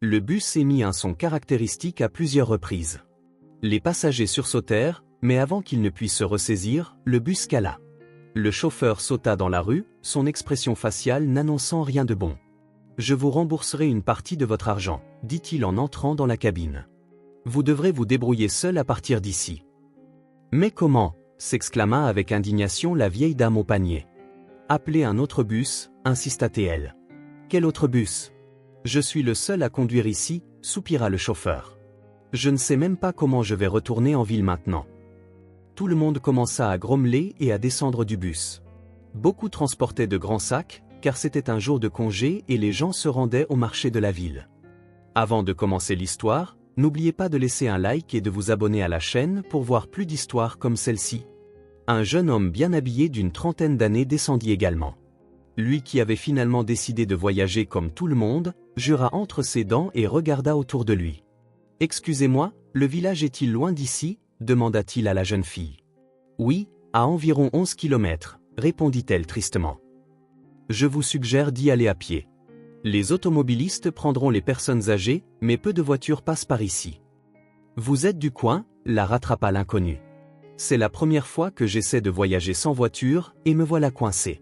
Le bus émit un son caractéristique à plusieurs reprises. Les passagers sursautèrent, mais avant qu'ils ne puissent se ressaisir, le bus cala. Le chauffeur sauta dans la rue, son expression faciale n'annonçant rien de bon. « Je vous rembourserai une partie de votre argent », dit-il en entrant dans la cabine. « Vous devrez vous débrouiller seul à partir d'ici. »« Mais comment ?» s'exclama avec indignation la vieille dame au panier. « Appelez un autre bus, insista-t-elle. »« Quel autre bus ? Je suis le seul à conduire ici, » soupira le chauffeur. « Je ne sais même pas comment je vais retourner en ville maintenant. » Tout le monde commença à grommeler et à descendre du bus. Beaucoup transportaient de grands sacs, car c'était un jour de congé et les gens se rendaient au marché de la ville. Avant de commencer l'histoire, n'oubliez pas de laisser un like et de vous abonner à la chaîne pour voir plus d'histoires comme celle-ci. Un jeune homme bien habillé d'une trentaine d'années descendit également. Lui qui avait finalement décidé de voyager comme tout le monde, jura entre ses dents et regarda autour de lui. « Excusez-moi, le village est-il loin d'ici ?» demanda-t-il à la jeune fille. « Oui, à environ 11 kilomètres, répondit-elle tristement. « Je vous suggère d'y aller à pied. Les automobilistes prendront les personnes âgées, mais peu de voitures passent par ici. »« Vous êtes du coin ?» la rattrapa l'inconnu. « C'est la première fois que j'essaie de voyager sans voiture, et me voilà coincé. »«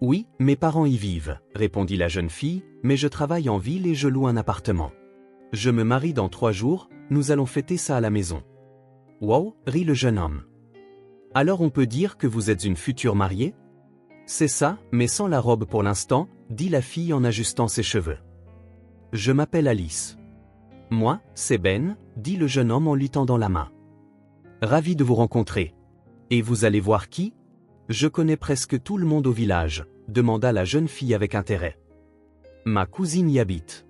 Oui, mes parents y vivent, » répondit la jeune fille, « mais je travaille en ville et je loue un appartement. Je me marie dans 3 jours, nous allons fêter ça à la maison. » « Wow » rit le jeune homme. « Alors on peut dire que vous êtes une future mariée ? » ?»« C'est ça, mais sans la robe pour l'instant, » dit la fille en ajustant ses cheveux. « Je m'appelle Alice. »« Moi, c'est Ben, » dit le jeune homme en lui tendant la main. « Ravi de vous rencontrer. Et vous allez voir qui ? Je connais presque tout le monde au village, » demanda la jeune fille avec intérêt. « Ma cousine y habite.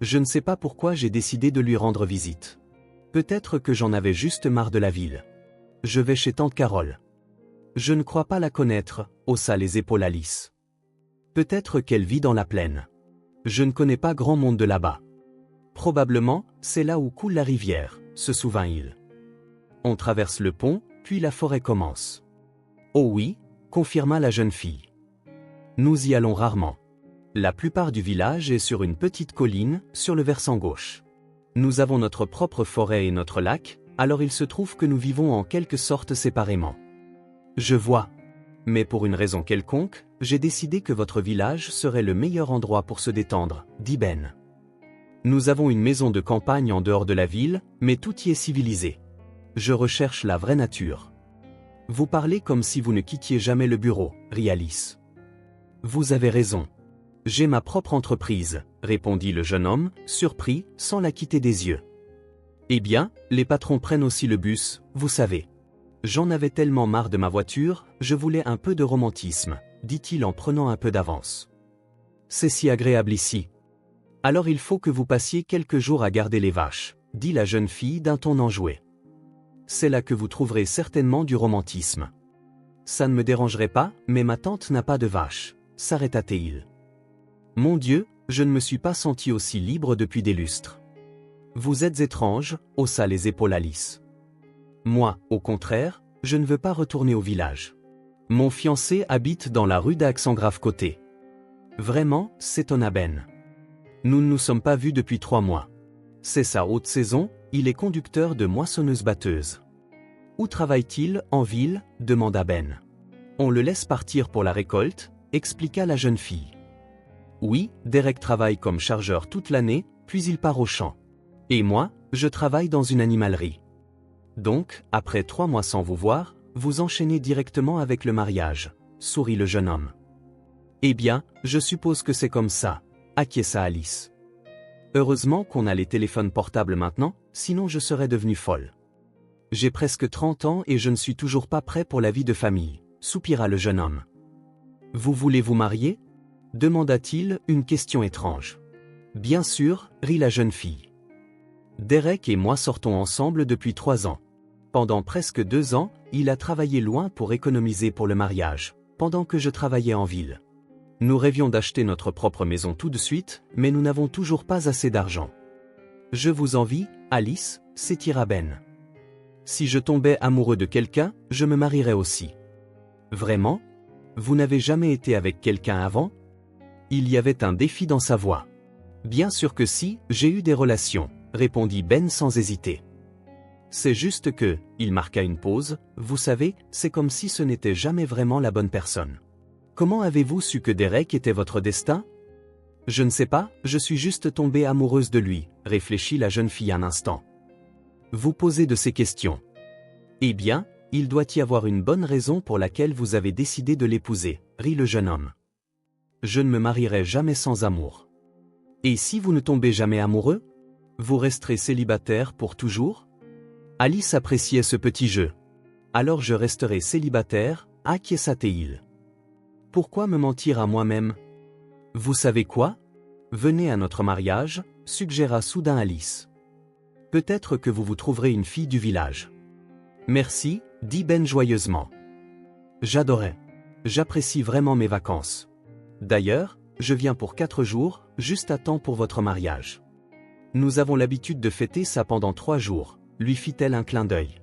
Je ne sais pas pourquoi j'ai décidé de lui rendre visite. Peut-être que j'en avais juste marre de la ville. Je vais chez tante Carole. »« Je ne crois pas la connaître, » haussa les épaules Alice. « Peut-être qu'elle vit dans la plaine. Je ne connais pas grand monde de là-bas. Probablement, c'est là où coule la rivière, » se souvint-il. On traverse le pont, puis la forêt commence. « Oh oui, » confirma la jeune fille. « Nous y allons rarement. La plupart du village est sur une petite colline, sur le versant gauche. Nous avons notre propre forêt et notre lac, alors il se trouve que nous vivons en quelque sorte séparément. »« Je vois. Mais pour une raison quelconque, j'ai décidé que votre village serait le meilleur endroit pour se détendre, » dit Ben. « Nous avons une maison de campagne en dehors de la ville, mais tout y est civilisé. Je recherche la vraie nature. »« Vous parlez comme si vous ne quittiez jamais le bureau, » rit Alice. « Vous avez raison. J'ai ma propre entreprise, » répondit le jeune homme, surpris, sans la quitter des yeux. « Eh bien, les patrons prennent aussi le bus, vous savez. J'en avais tellement marre de ma voiture, je voulais un peu de romantisme, » dit-il en prenant un peu d'avance. « C'est si agréable ici. Alors il faut que vous passiez quelques jours à garder les vaches, » dit la jeune fille d'un ton enjoué. « C'est là que vous trouverez certainement du romantisme. »« Ça ne me dérangerait pas, mais ma tante n'a pas de vaches, » s'arrêta-t-il. « Mon Dieu, je ne me suis pas senti aussi libre depuis des lustres. »« Vous êtes étrange, » haussa les épaules Alice. « Moi, au contraire, je ne veux pas retourner au village. Mon fiancé habite dans la rue d'Aix-en-Grave-Côté. »« Vraiment » s'étonna Ben. « Nous ne nous sommes pas vus depuis 3 mois. C'est sa haute saison, il est conducteur de moissonneuse-batteuse. »« Où travaille-t-il, en ville ?» demanda Ben. « On le laisse partir pour la récolte, » expliqua la jeune fille. « Oui, Derek travaille comme chargeur toute l'année, puis il part au champ. Et moi, je travaille dans une animalerie. Donc, après 3 mois sans vous voir, vous enchaînez directement avec le mariage, » sourit le jeune homme. « Eh bien, je suppose que c'est comme ça, » acquiesça Alice. « Heureusement qu'on a les téléphones portables maintenant, sinon je serais devenue folle. J'ai presque 30 ans et je ne suis toujours pas prêt pour la vie de famille, » soupira le jeune homme. « Vous voulez vous marier ? » demanda-t-il, une question étrange. « Bien sûr, » rit la jeune fille. « Derek et moi sortons ensemble depuis 3 ans. Pendant presque 2 ans, il a travaillé loin pour économiser pour le mariage, pendant que je travaillais en ville. Nous rêvions d'acheter notre propre maison tout de suite, mais nous n'avons toujours pas assez d'argent. Je vous envie, Alice, s'étira Ben. Si je tombais amoureux de quelqu'un, je me marierais aussi. Vraiment ? Vous n'avez jamais été avec quelqu'un avant ? Il y avait un défi dans sa voix. Bien sûr que si, j'ai eu des relations, répondit Ben sans hésiter. C'est juste que, il marqua une pause, vous savez, c'est comme si ce n'était jamais vraiment la bonne personne. Comment avez-vous su que Derek était votre destin? Je ne sais pas, je suis juste tombée amoureuse de lui, réfléchit la jeune fille un instant. Vous posez de ces questions. Eh bien, il doit y avoir une bonne raison pour laquelle vous avez décidé de l'épouser, rit le jeune homme. Je ne me marierai jamais sans amour. Et si vous ne tombez jamais amoureux? Vous resterez célibataire pour toujours? Alice appréciait ce petit jeu. Alors je resterai célibataire, acquiesça-t-il. Pourquoi me mentir à moi-même? Vous savez quoi? Venez à notre mariage, suggéra soudain Alice. Peut-être que vous vous trouverez une fille du village. Merci, dit Ben joyeusement. J'adorais. J'apprécie vraiment mes vacances. D'ailleurs, je viens pour 4 jours, juste à temps pour votre mariage. Nous avons l'habitude de fêter ça pendant 3 jours, lui fit-elle un clin d'œil.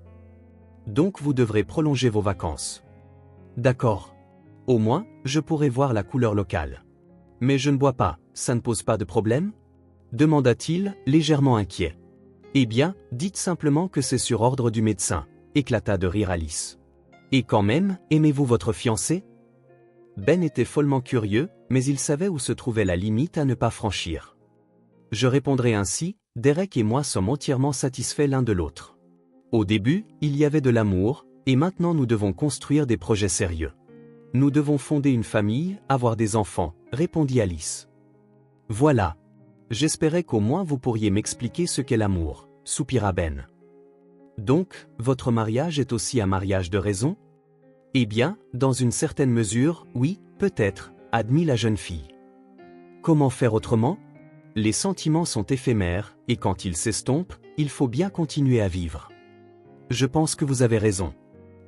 Donc vous devrez prolonger vos vacances. D'accord. Au moins, je pourrai voir la couleur locale. Mais je ne bois pas, ça ne pose pas de problème? Demanda-t-il, légèrement inquiet. Eh bien, dites simplement que c'est sur ordre du médecin, éclata de rire Alice. Et quand même, aimez-vous votre fiancé? Ben était follement curieux, mais il savait où se trouvait la limite à ne pas franchir. Je répondrai ainsi, Derek et moi sommes entièrement satisfaits l'un de l'autre. Au début, il y avait de l'amour, et maintenant nous devons construire des projets sérieux. Nous devons fonder une famille, avoir des enfants, répondit Alice. Voilà. J'espérais qu'au moins vous pourriez m'expliquer ce qu'est l'amour, soupira Ben. Donc, votre mariage est aussi un mariage de raison? Eh bien, dans une certaine mesure, oui, peut-être, admit la jeune fille. Comment faire autrement? Les sentiments sont éphémères, et quand ils s'estompent, il faut bien continuer à vivre. Je pense que vous avez raison.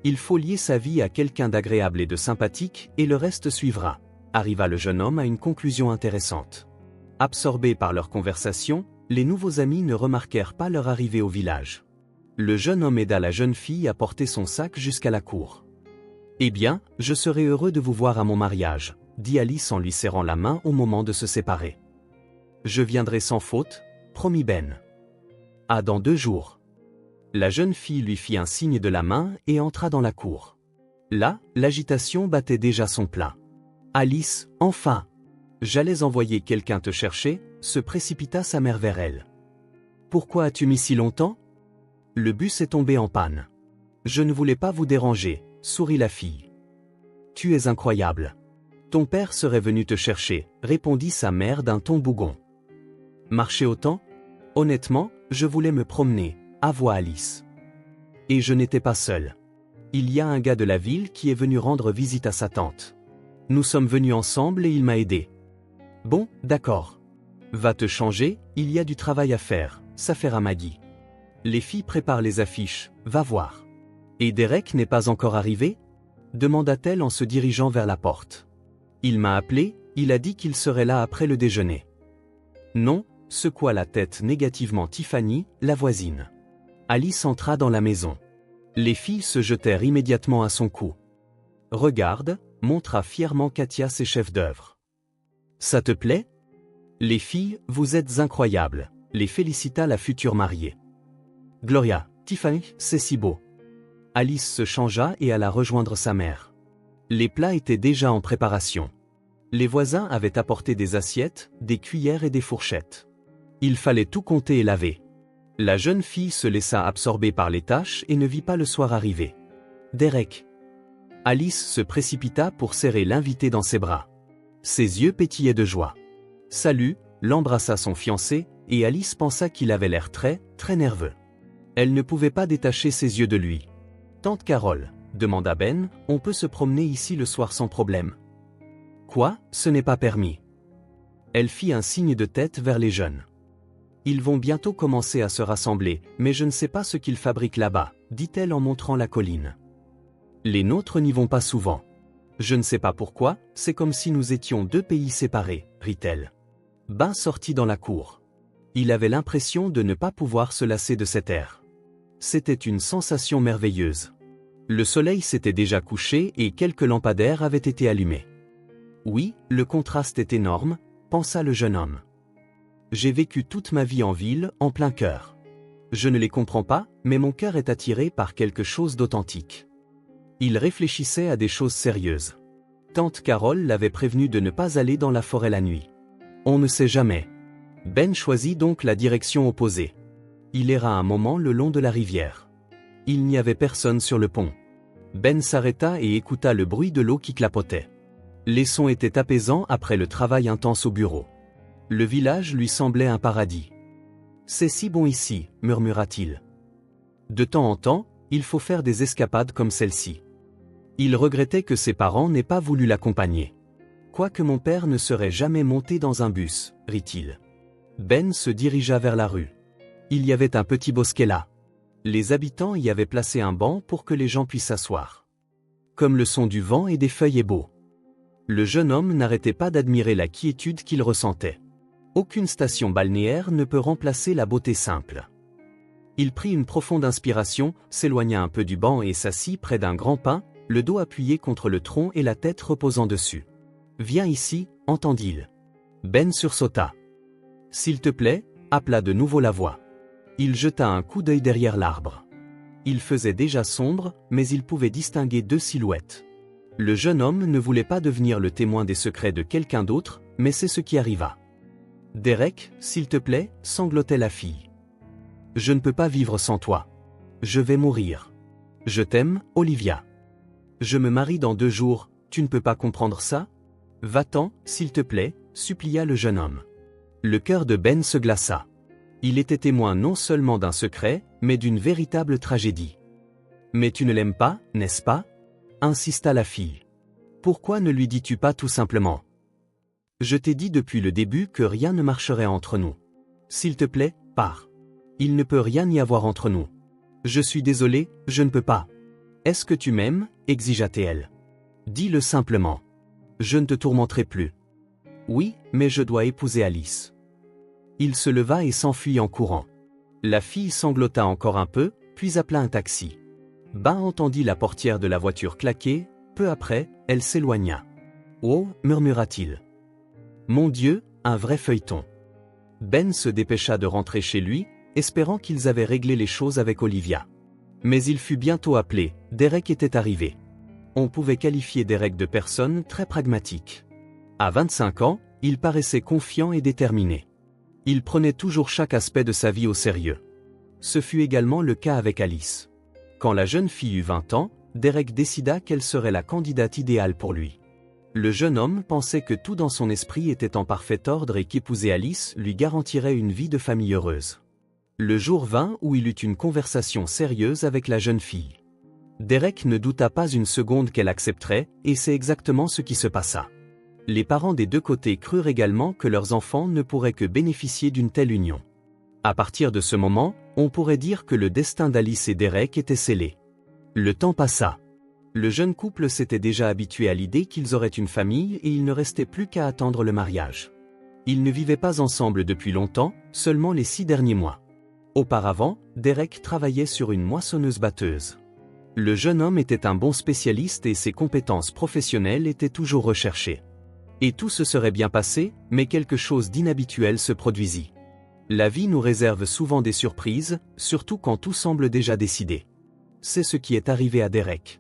Il faut lier sa vie à quelqu'un d'agréable et de sympathique, et le reste suivra. Arriva le jeune homme à une conclusion intéressante. Absorbés par leur conversation, les nouveaux amis ne remarquèrent pas leur arrivée au village. Le jeune homme aida la jeune fille à porter son sac jusqu'à la cour. Eh bien, je serai heureux de vous voir à mon mariage, dit Alice en lui serrant la main au moment de se séparer. Je viendrai sans faute, promit Ben. À dans 2 jours. La jeune fille lui fit un signe de la main et entra dans la cour. Là, l'agitation battait déjà son plein. Alice, enfin! J'allais envoyer quelqu'un te chercher, se précipita sa mère vers elle. Pourquoi as-tu mis si longtemps? Le bus est tombé en panne. Je ne voulais pas vous déranger, sourit la fille. Tu es incroyable. Ton père serait venu te chercher, répondit sa mère d'un ton bougon. Marcher autant? Honnêtement, je voulais me promener, avoua Alice. Et je n'étais pas seule. Il y a un gars de la ville qui est venu rendre visite à sa tante. Nous sommes venus ensemble et il m'a aidé. Bon, d'accord. Va te changer, il y a du travail à faire, s'affaira Maggie. Les filles préparent les affiches, va voir. Et Derek n'est pas encore arrivé? Demanda-t-elle en se dirigeant vers la porte. Il m'a appelé, il a dit qu'il serait là après le déjeuner. Non, secoua la tête négativement Tiffany, la voisine. Alice entra dans la maison. Les filles se jetèrent immédiatement à son cou. Regarde, montra fièrement Katia ses chefs d'œuvre. Ça te plaît? Les filles, vous êtes incroyables, les félicita la future mariée. Gloria, Tiffany, c'est si beau. Alice se changea et alla rejoindre sa mère. Les plats étaient déjà en préparation. Les voisins avaient apporté des assiettes, des cuillères et des fourchettes. Il fallait tout compter et laver. La jeune fille se laissa absorber par les tâches et ne vit pas le soir arriver. Derek. Alice se précipita pour serrer l'invité dans ses bras. Ses yeux pétillaient de joie. Salut, l'embrassa son fiancé, et Alice pensa qu'il avait l'air très nerveux. Elle ne pouvait pas détacher ses yeux de lui. Tante Carole, demanda Ben, on peut se promener ici le soir sans problème. Quoi, ce n'est pas permis. Elle fit un signe de tête vers les jeunes. Ils vont bientôt commencer à se rassembler, mais je ne sais pas ce qu'ils fabriquent là-bas, dit-elle en montrant la colline. Les nôtres n'y vont pas souvent. Je ne sais pas pourquoi, c'est comme si nous étions 2 pays séparés, rit-elle. Ben sortit dans la cour. Il avait l'impression de ne pas pouvoir se lasser de cet air. C'était une sensation merveilleuse. Le soleil s'était déjà couché et quelques lampadaires avaient été allumés. Oui, le contraste est énorme, pensa le jeune homme. J'ai vécu toute ma vie en ville, en plein cœur. Je ne les comprends pas, mais mon cœur est attiré par quelque chose d'authentique. Il réfléchissait à des choses sérieuses. Tante Carole l'avait prévenu de ne pas aller dans la forêt la nuit. On ne sait jamais. Ben choisit donc la direction opposée. Il erra un moment le long de la rivière. Il n'y avait personne sur le pont. Ben s'arrêta et écouta le bruit de l'eau qui clapotait. Les sons étaient apaisants après le travail intense au bureau. Le village lui semblait un paradis. « C'est si bon ici », murmura-t-il. De temps en temps, il faut faire des escapades comme celle-ci. Il regrettait que ses parents n'aient pas voulu l'accompagner. « Quoique mon père ne serait jamais monté dans un bus », rit-il. Ben se dirigea vers la rue. Il y avait un petit bosquet là. Les habitants y avaient placé un banc pour que les gens puissent s'asseoir. Comme le son du vent et des feuilles est beau. Le jeune homme n'arrêtait pas d'admirer la quiétude qu'il ressentait. Aucune station balnéaire ne peut remplacer la beauté simple. Il prit une profonde inspiration, s'éloigna un peu du banc et s'assit près d'un grand pin, le dos appuyé contre le tronc et la tête reposant dessus. « Viens ici », entendit-il. Ben sursauta. « S'il te plaît », appela de nouveau la voix. Il jeta un coup d'œil derrière l'arbre. Il faisait déjà sombre, mais il pouvait distinguer deux silhouettes. Le jeune homme ne voulait pas devenir le témoin des secrets de quelqu'un d'autre, mais c'est ce qui arriva. « Derek, s'il te plaît », sanglotait la fille. « Je ne peux pas vivre sans toi. Je vais mourir. Je t'aime, Olivia. Je me marie dans 2 jours, tu ne peux pas comprendre ça ? Va-t'en, s'il te plaît », supplia le jeune homme. Le cœur de Ben se glaça. Il était témoin non seulement d'un secret, mais d'une véritable tragédie. « Mais tu ne l'aimes pas, n'est-ce pas ?» insista la fille. « Pourquoi ne lui dis-tu pas tout simplement ? Je t'ai dit depuis le début que rien ne marcherait entre nous. S'il te plaît, pars. Il ne peut rien y avoir entre nous. Je suis désolé, je ne peux pas. Est-ce que tu m'aimes ? Exigea-t-elle. Dis-le simplement. Je ne te tourmenterai plus. Oui, mais je dois épouser Alice. Il se leva et s'enfuit en courant. La fille sanglota encore un peu, puis appela un taxi. Ben entendit la portière de la voiture claquer, peu après, elle s'éloigna. Oh, murmura-t-il. Mon Dieu, un vrai feuilleton. Ben se dépêcha de rentrer chez lui, espérant qu'ils avaient réglé les choses avec Olivia. Mais il fut bientôt appelé, Derek était arrivé. On pouvait qualifier Derek de personne très pragmatique. À 25 ans, il paraissait confiant et déterminé. Il prenait toujours chaque aspect de sa vie au sérieux. Ce fut également le cas avec Alice. Quand la jeune fille eut 20 ans, Derek décida qu'elle serait la candidate idéale pour lui. Le jeune homme pensait que tout dans son esprit était en parfait ordre et qu'épouser Alice lui garantirait une vie de famille heureuse. Le jour vint où il eut une conversation sérieuse avec la jeune fille. Derek ne douta pas une seconde qu'elle accepterait, et c'est exactement ce qui se passa. Les parents des 2 côtés crurent également que leurs enfants ne pourraient que bénéficier d'une telle union. À partir de ce moment, on pourrait dire que le destin d'Alice et Derek était scellé. Le temps passa. Le jeune couple s'était déjà habitué à l'idée qu'ils auraient une famille et il ne restait plus qu'à attendre le mariage. Ils ne vivaient pas ensemble depuis longtemps, seulement les 6 derniers mois. Auparavant, Derek travaillait sur une moissonneuse-batteuse. Le jeune homme était un bon spécialiste et ses compétences professionnelles étaient toujours recherchées. Et tout se serait bien passé, mais quelque chose d'inhabituel se produisit. La vie nous réserve souvent des surprises, surtout quand tout semble déjà décidé. C'est ce qui est arrivé à Derek.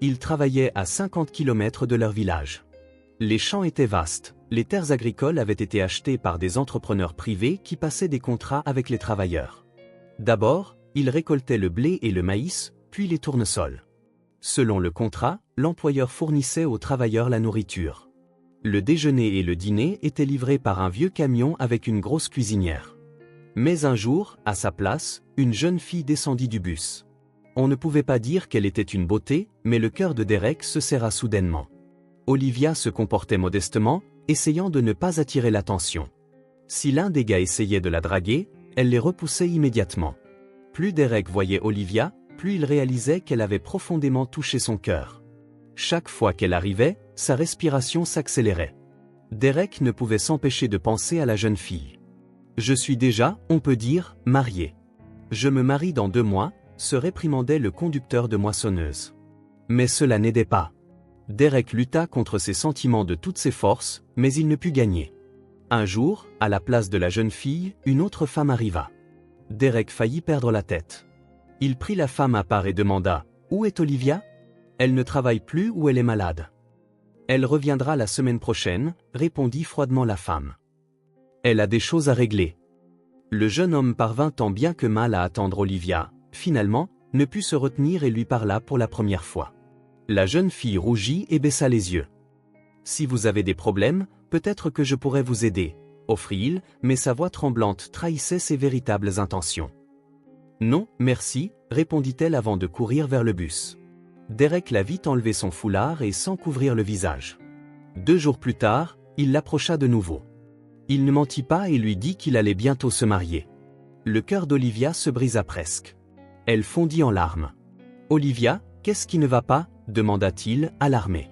Ils travaillaient à 50 km de leur village. Les champs étaient vastes, les terres agricoles avaient été achetées par des entrepreneurs privés qui passaient des contrats avec les travailleurs. D'abord, ils récoltaient le blé et le maïs, puis les tournesols. Selon le contrat, l'employeur fournissait aux travailleurs la nourriture. Le déjeuner et le dîner étaient livrés par un vieux camion avec une grosse cuisinière. Mais un jour, à sa place, une jeune fille descendit du bus. On ne pouvait pas dire qu'elle était une beauté, mais le cœur de Derek se serra soudainement. Olivia se comportait modestement, essayant de ne pas attirer l'attention. Si l'un des gars essayait de la draguer, elle les repoussait immédiatement. Plus Derek voyait Olivia, plus il réalisait qu'elle avait profondément touché son cœur. Chaque fois qu'elle arrivait, sa respiration s'accélérait. Derek ne pouvait s'empêcher de penser à la jeune fille. « Je suis déjà, on peut dire, marié. Je me marie dans 2 mois », se réprimandait le conducteur de moissonneuse. Mais cela n'aidait pas. Derek lutta contre ses sentiments de toutes ses forces, mais il ne put gagner. Un jour, à la place de la jeune fille, une autre femme arriva. Derek faillit perdre la tête. Il prit la femme à part et demanda « Où est Olivia ? Elle ne travaille plus ou elle est malade ?»« Elle reviendra la semaine prochaine », répondit froidement la femme. « Elle a des choses à régler. » Le jeune homme parvint tant bien que mal à attendre Olivia, finalement, ne put se retenir et lui parla pour la première fois. La jeune fille rougit et baissa les yeux. « Si vous avez des problèmes, peut-être que je pourrais vous aider, » offrit-il, mais sa voix tremblante trahissait ses véritables intentions. « Non, merci, » répondit-elle avant de courir vers le bus. Derek la vit enlever son foulard et sans couvrir le visage. 2 jours plus tard, il l'approcha de nouveau. Il ne mentit pas et lui dit qu'il allait bientôt se marier. Le cœur d'Olivia se brisa presque. Elle fondit en larmes. « Olivia, qu'est-ce qui ne va pas ?» demanda-t-il, alarmé.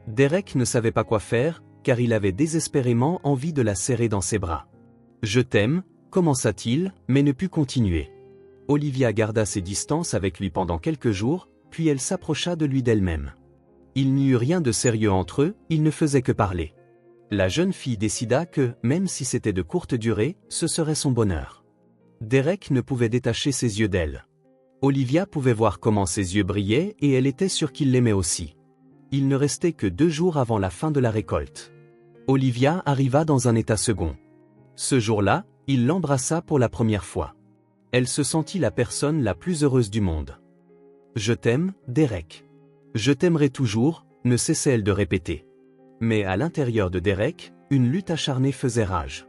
Derek ne savait pas quoi faire, car il avait désespérément envie de la serrer dans ses bras. « Je t'aime », commença-t-il, mais ne put continuer. Olivia garda ses distances avec lui pendant quelques jours, puis elle s'approcha de lui d'elle-même. Il n'y eut rien de sérieux entre eux, ils ne faisaient que parler. La jeune fille décida que, même si c'était de courte durée, ce serait son bonheur. Derek ne pouvait détacher ses yeux d'elle. Olivia pouvait voir comment ses yeux brillaient et elle était sûre qu'il l'aimait aussi. Il ne restait que 2 jours avant la fin de la récolte. Olivia arriva dans un état second. Ce jour-là, il l'embrassa pour la première fois. Elle se sentit la personne la plus heureuse du monde. « Je t'aime, Derek. Je t'aimerai toujours », ne cessait-elle de répéter. Mais à l'intérieur de Derek, une lutte acharnée faisait rage.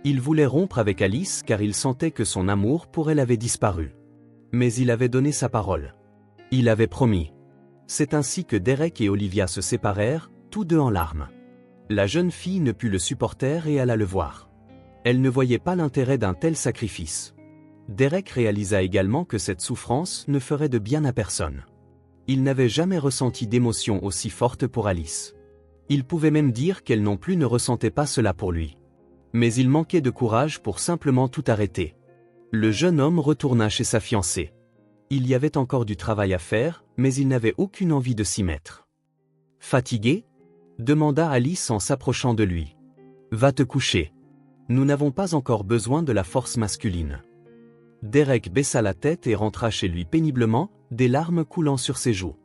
Il voulait rompre avec Alice car il sentait que son amour pour elle avait disparu. Mais il avait donné sa parole. Il avait promis. C'est ainsi que Derek et Olivia se séparèrent, tous deux en larmes. La jeune fille ne put le supporter et alla le voir. Elle ne voyait pas l'intérêt d'un tel sacrifice. Derek réalisa également que cette souffrance ne ferait de bien à personne. Il n'avait jamais ressenti d'émotion aussi forte pour Alice. Il pouvait même dire qu'elle non plus ne ressentait pas cela pour lui. Mais il manquait de courage pour simplement tout arrêter. Le jeune homme retourna chez sa fiancée. Il y avait encore du travail à faire, mais il n'avait aucune envie de s'y mettre. « Fatigué ? » demanda Alice en s'approchant de lui. « Va te coucher. Nous n'avons pas encore besoin de la force masculine. » Derek baissa la tête et rentra chez lui péniblement, des larmes coulant sur ses joues.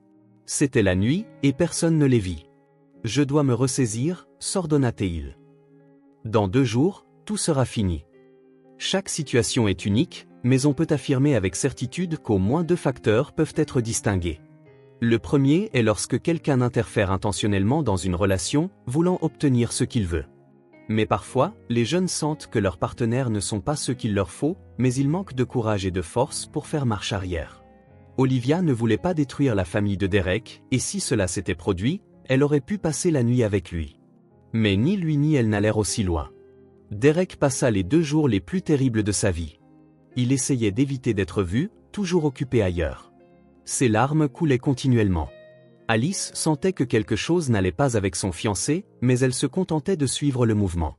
C'était la nuit, et personne ne les vit. « Je dois me ressaisir », s'ordonna-t-il. « Dans 2 jours, tout sera fini. » Chaque situation est unique, mais on peut affirmer avec certitude qu'au moins 2 facteurs peuvent être distingués. Le premier est lorsque quelqu'un interfère intentionnellement dans une relation, voulant obtenir ce qu'il veut. Mais parfois, les jeunes sentent que leurs partenaires ne sont pas ce qu'il leur faut, mais ils manquent de courage et de force pour faire marche arrière. Olivia ne voulait pas détruire la famille de Derek, et si cela s'était produit, elle aurait pu passer la nuit avec lui. Mais ni lui ni elle n'allèrent aussi loin. Derek passa les 2 jours les plus terribles de sa vie. Il essayait d'éviter d'être vu, toujours occupé ailleurs. Ses larmes coulaient continuellement. Alice sentait que quelque chose n'allait pas avec son fiancé, mais elle se contentait de suivre le mouvement.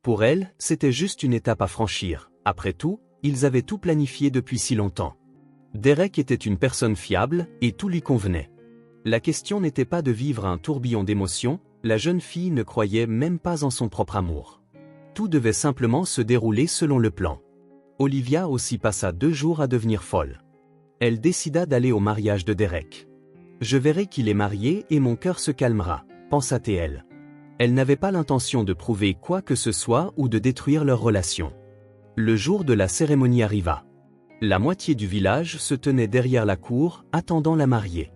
Pour elle, c'était juste une étape à franchir. Après tout, ils avaient tout planifié depuis si longtemps. Derek était une personne fiable, et tout lui convenait. La question n'était pas de vivre un tourbillon d'émotions, la jeune fille ne croyait même pas en son propre amour. Tout devait simplement se dérouler selon le plan. Olivia aussi passa 2 jours à devenir folle. Elle décida d'aller au mariage de Derek. « Je verrai qu'il est marié et mon cœur se calmera », pensa-t-elle. Elle n'avait pas l'intention de prouver quoi que ce soit ou de détruire leur relation. Le jour de la cérémonie arriva. La moitié du village se tenait derrière la cour, attendant la mariée.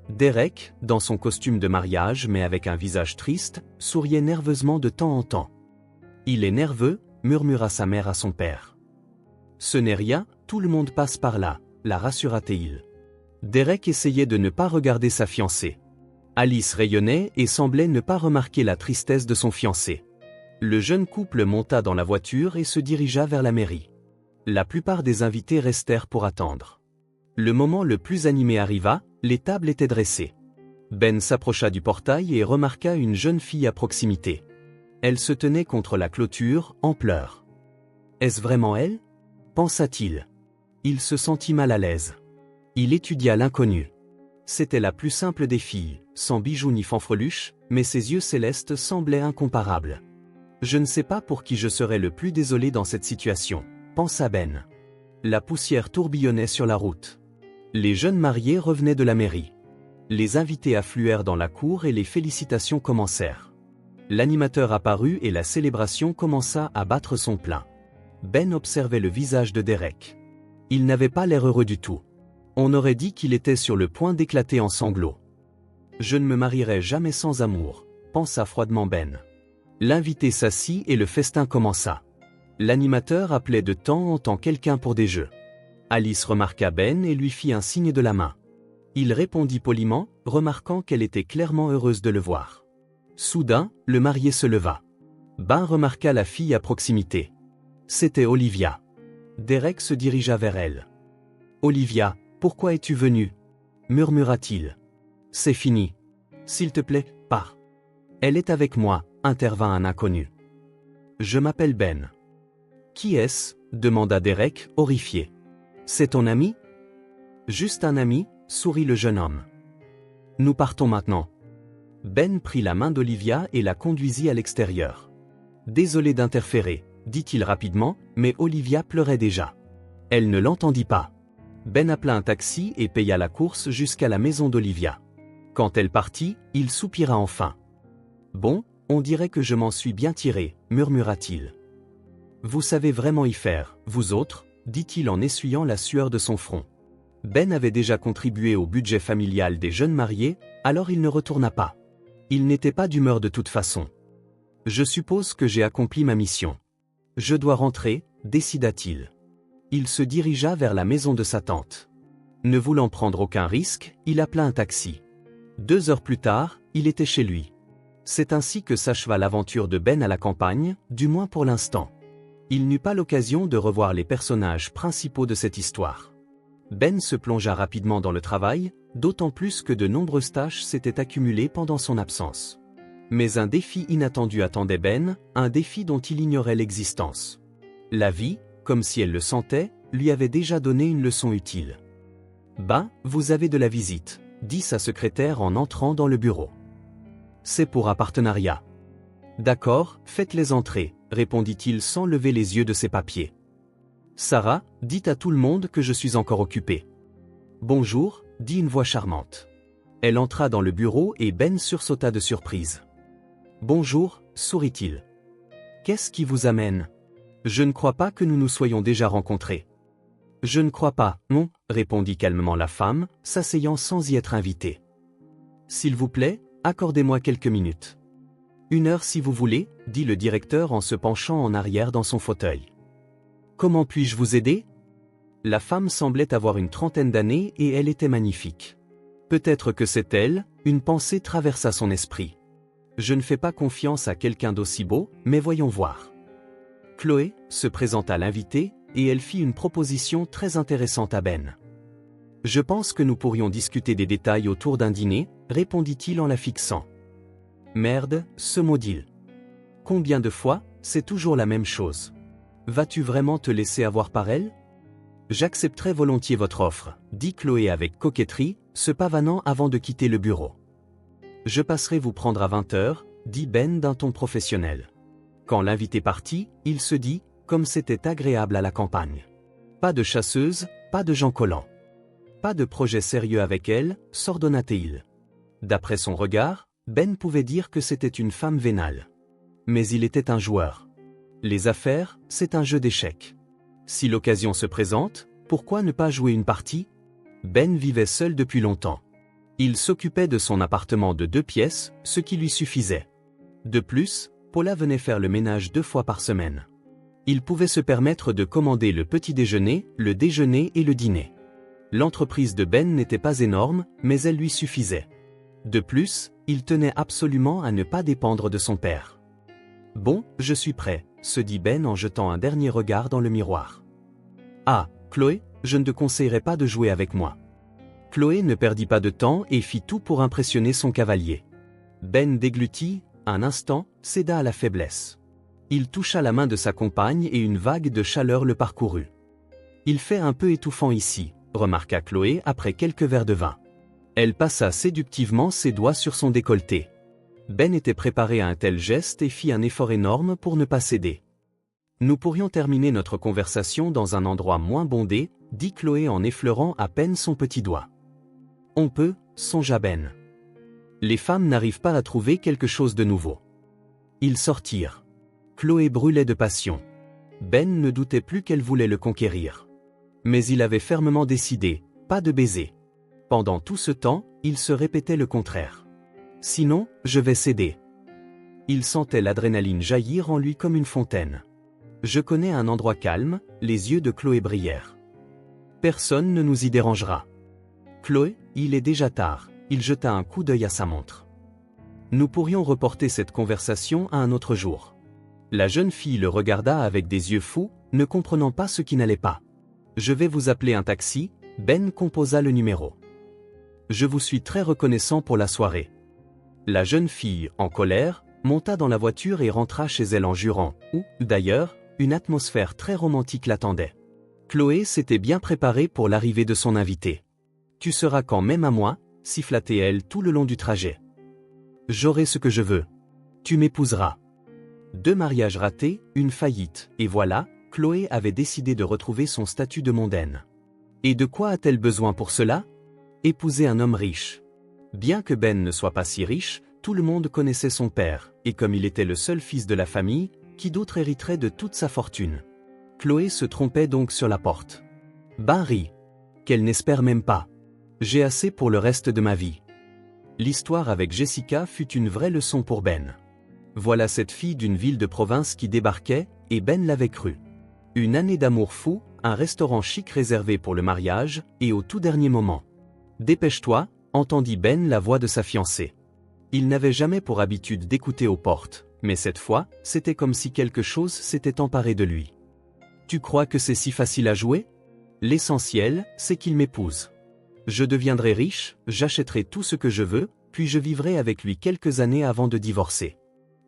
Derek, dans son costume de mariage mais avec un visage triste, souriait nerveusement de temps en temps. « Il est nerveux », murmura sa mère à son père. « Ce n'est rien, tout le monde passe par là », la rassura-t-il. Derek essayait de ne pas regarder sa fiancée. Alice rayonnait et semblait ne pas remarquer la tristesse de son fiancé. Le jeune couple monta dans la voiture et se dirigea vers la mairie. La plupart des invités restèrent pour attendre. Le moment le plus animé arriva, les tables étaient dressées. Ben s'approcha du portail et remarqua une jeune fille à proximité. Elle se tenait contre la clôture, en pleurs. « Est-ce vraiment elle ?» pensa-t-il. Il se sentit mal à l'aise. Il étudia l'inconnue. C'était la plus simple des filles, sans bijoux ni fanfreluches, mais ses yeux célestes semblaient incomparables. Je ne sais pas pour qui je serais le plus désolé dans cette situation, pensa Ben. La poussière tourbillonnait sur la route. Les jeunes mariés revenaient de la mairie. Les invités affluèrent dans la cour et les félicitations commencèrent. L'animateur apparut et la célébration commença à battre son plein. Ben observait le visage de Derek. Il n'avait pas l'air heureux du tout. On aurait dit qu'il était sur le point d'éclater en sanglots. Je ne me marierai jamais sans amour, pensa froidement Ben. L'invité s'assit et le festin commença. L'animateur appelait de temps en temps quelqu'un pour des jeux. Alice remarqua Ben et lui fit un signe de la main. Il répondit poliment, remarquant qu'elle était clairement heureuse de le voir. Soudain, le marié se leva. Ben remarqua la fille à proximité. C'était Olivia. Derek se dirigea vers elle. « Olivia, pourquoi es-tu venue » murmura-t-il. « C'est fini. S'il te plaît, pars. »« Elle est avec moi, » intervint un inconnu. « Je m'appelle Ben. »« Qui est-ce » demanda Derek, horrifié. « C'est ton ami ?»« Juste un ami » sourit le jeune homme. « Nous partons maintenant. » Ben prit la main d'Olivia et la conduisit à l'extérieur. « Désolé d'interférer, » dit-il rapidement, mais Olivia pleurait déjà. Elle ne l'entendit pas. Ben appela un taxi et paya la course jusqu'à la maison d'Olivia. Quand elle partit, il soupira enfin. « Bon, on dirait que je m'en suis bien tiré, » murmura-t-il. « Vous savez vraiment y faire, vous autres » dit-il en essuyant la sueur de son front. Ben avait déjà contribué au budget familial des jeunes mariés, alors il ne retourna pas. Il n'était pas d'humeur de toute façon. « Je suppose que j'ai accompli ma mission. Je dois rentrer, » décida-t-il. Il se dirigea vers la maison de sa tante. Ne voulant prendre aucun risque, il appela un taxi. 2 heures plus tard, il était chez lui. C'est ainsi que s'acheva l'aventure de Ben à la campagne, du moins pour l'instant. Il n'eut pas l'occasion de revoir les personnages principaux de cette histoire. Ben se plongea rapidement dans le travail, d'autant plus que de nombreuses tâches s'étaient accumulées pendant son absence. Mais un défi inattendu attendait Ben, un défi dont il ignorait l'existence. La vie, comme si elle le sentait, lui avait déjà donné une leçon utile. « Ben, vous avez de la visite », dit sa secrétaire en entrant dans le bureau. « C'est pour un partenariat. »« D'accord, faites-les entrer, » répondit-il sans lever les yeux de ses papiers. « Sarah, dites à tout le monde que je suis encore occupé. »« Bonjour, » dit une voix charmante. Elle entra dans le bureau et Ben sursauta de surprise. « Bonjour, » sourit-il. « Qu'est-ce qui vous amène ? Je ne crois pas que nous nous soyons déjà rencontrés. »« Je ne crois pas, non, » répondit calmement la femme, s'asseyant sans y être invitée. « S'il vous plaît, accordez-moi quelques minutes. »« 1 heure si vous voulez, » dit le directeur en se penchant en arrière dans son fauteuil. « Comment puis-je vous aider ?» La femme semblait avoir une trentaine d'années et elle était magnifique. Peut-être que c'est elle, une pensée traversa son esprit. Je ne fais pas confiance à quelqu'un d'aussi beau, mais voyons voir. Chloé se présenta l'invité, et elle fit une proposition très intéressante à Ben. Je pense que nous pourrions discuter des détails autour d'un dîner, répondit-il en la fixant. Merde, se maudit-il. Combien de fois, c'est toujours la même chose. Vas-tu vraiment te laisser avoir par elle ? J'accepterai volontiers votre offre, dit Chloé avec coquetterie, se pavanant avant de quitter le bureau. Je passerai vous prendre à 20 heures, dit Ben d'un ton professionnel. Quand l'invité partit, il se dit, comme c'était agréable à la campagne. Pas de chasseuse, pas de gens collants. Pas de projet sérieux avec elle, s'ordonna-t-il. D'après son regard, Ben pouvait dire que c'était une femme vénale. Mais il était un joueur. Les affaires, c'est un jeu d'échecs. Si l'occasion se présente, pourquoi ne pas jouer une partie ? Ben vivait seul depuis longtemps. Il s'occupait de son appartement de 2 pièces, ce qui lui suffisait. De plus, Paula venait faire le ménage 2 fois par semaine. Il pouvait se permettre de commander le petit déjeuner, le déjeuner et le dîner. L'entreprise de Ben n'était pas énorme, mais elle lui suffisait. De plus, il tenait absolument à ne pas dépendre de son père. « Bon, je suis prêt », se dit Ben en jetant un dernier regard dans le miroir. « Ah, Chloé, je ne te conseillerais pas de jouer avec moi. » Chloé ne perdit pas de temps et fit tout pour impressionner son cavalier. Ben déglutit, un instant, céda à la faiblesse. Il toucha la main de sa compagne et une vague de chaleur le parcourut. « Il fait un peu étouffant ici », remarqua Chloé après quelques verres de vin. Elle passa séductivement ses doigts sur son décolleté. « Ben était préparé à un tel geste et fit un effort énorme pour ne pas céder. Nous pourrions terminer notre conversation dans un endroit moins bondé, dit Chloé en effleurant à peine son petit doigt. On peut, songea Ben. Les femmes n'arrivent pas à trouver quelque chose de nouveau. Ils sortirent. Chloé brûlait de passion. Ben ne doutait plus qu'elle voulait le conquérir. Mais il avait fermement décidé, pas de baiser. Pendant tout ce temps, il se répétait le contraire. Sinon, je vais céder. Il sentait l'adrénaline jaillir en lui comme une fontaine. Je connais un endroit calme, les yeux de Chloé brillèrent. Personne ne nous y dérangera. Chloé, il est déjà tard, il jeta un coup d'œil à sa montre. Nous pourrions reporter cette conversation à un autre jour. La jeune fille le regarda avec des yeux fous, ne comprenant pas ce qui n'allait pas. Je vais vous appeler un taxi, Ben composa le numéro. Je vous suis très reconnaissant pour la soirée. La jeune fille, en colère, monta dans la voiture et rentra chez elle en jurant, où, d'ailleurs, une atmosphère très romantique l'attendait. Chloé s'était bien préparée pour l'arrivée de son invité. Tu seras quand même à moi, siffla-t-elle tout le long du trajet. J'aurai ce que je veux. Tu m'épouseras. 2 mariages ratés, une faillite, et voilà, Chloé avait décidé de retrouver son statut de mondaine. Et de quoi a-t-elle besoin pour cela? Épouser un homme riche. Bien que Ben ne soit pas si riche, tout le monde connaissait son père, et comme il était le seul fils de la famille, qui d'autre hériterait de toute sa fortune? Chloé se trompait donc sur la porte. Barry. Qu'elle n'espère même pas. J'ai assez pour le reste de ma vie. L'histoire avec Jessica fut une vraie leçon pour Ben. Voilà cette fille d'une ville de province qui débarquait, et Ben l'avait cru. Une année d'amour fou, un restaurant chic réservé pour le mariage, et au tout dernier moment. Dépêche-toi, entendit Ben la voix de sa fiancée. Il n'avait jamais pour habitude d'écouter aux portes, mais cette fois, c'était comme si quelque chose s'était emparé de lui. Tu crois que c'est si facile à jouer? L'essentiel, c'est qu'il m'épouse. Je deviendrai riche, j'achèterai tout ce que je veux, puis je vivrai avec lui quelques années avant de divorcer.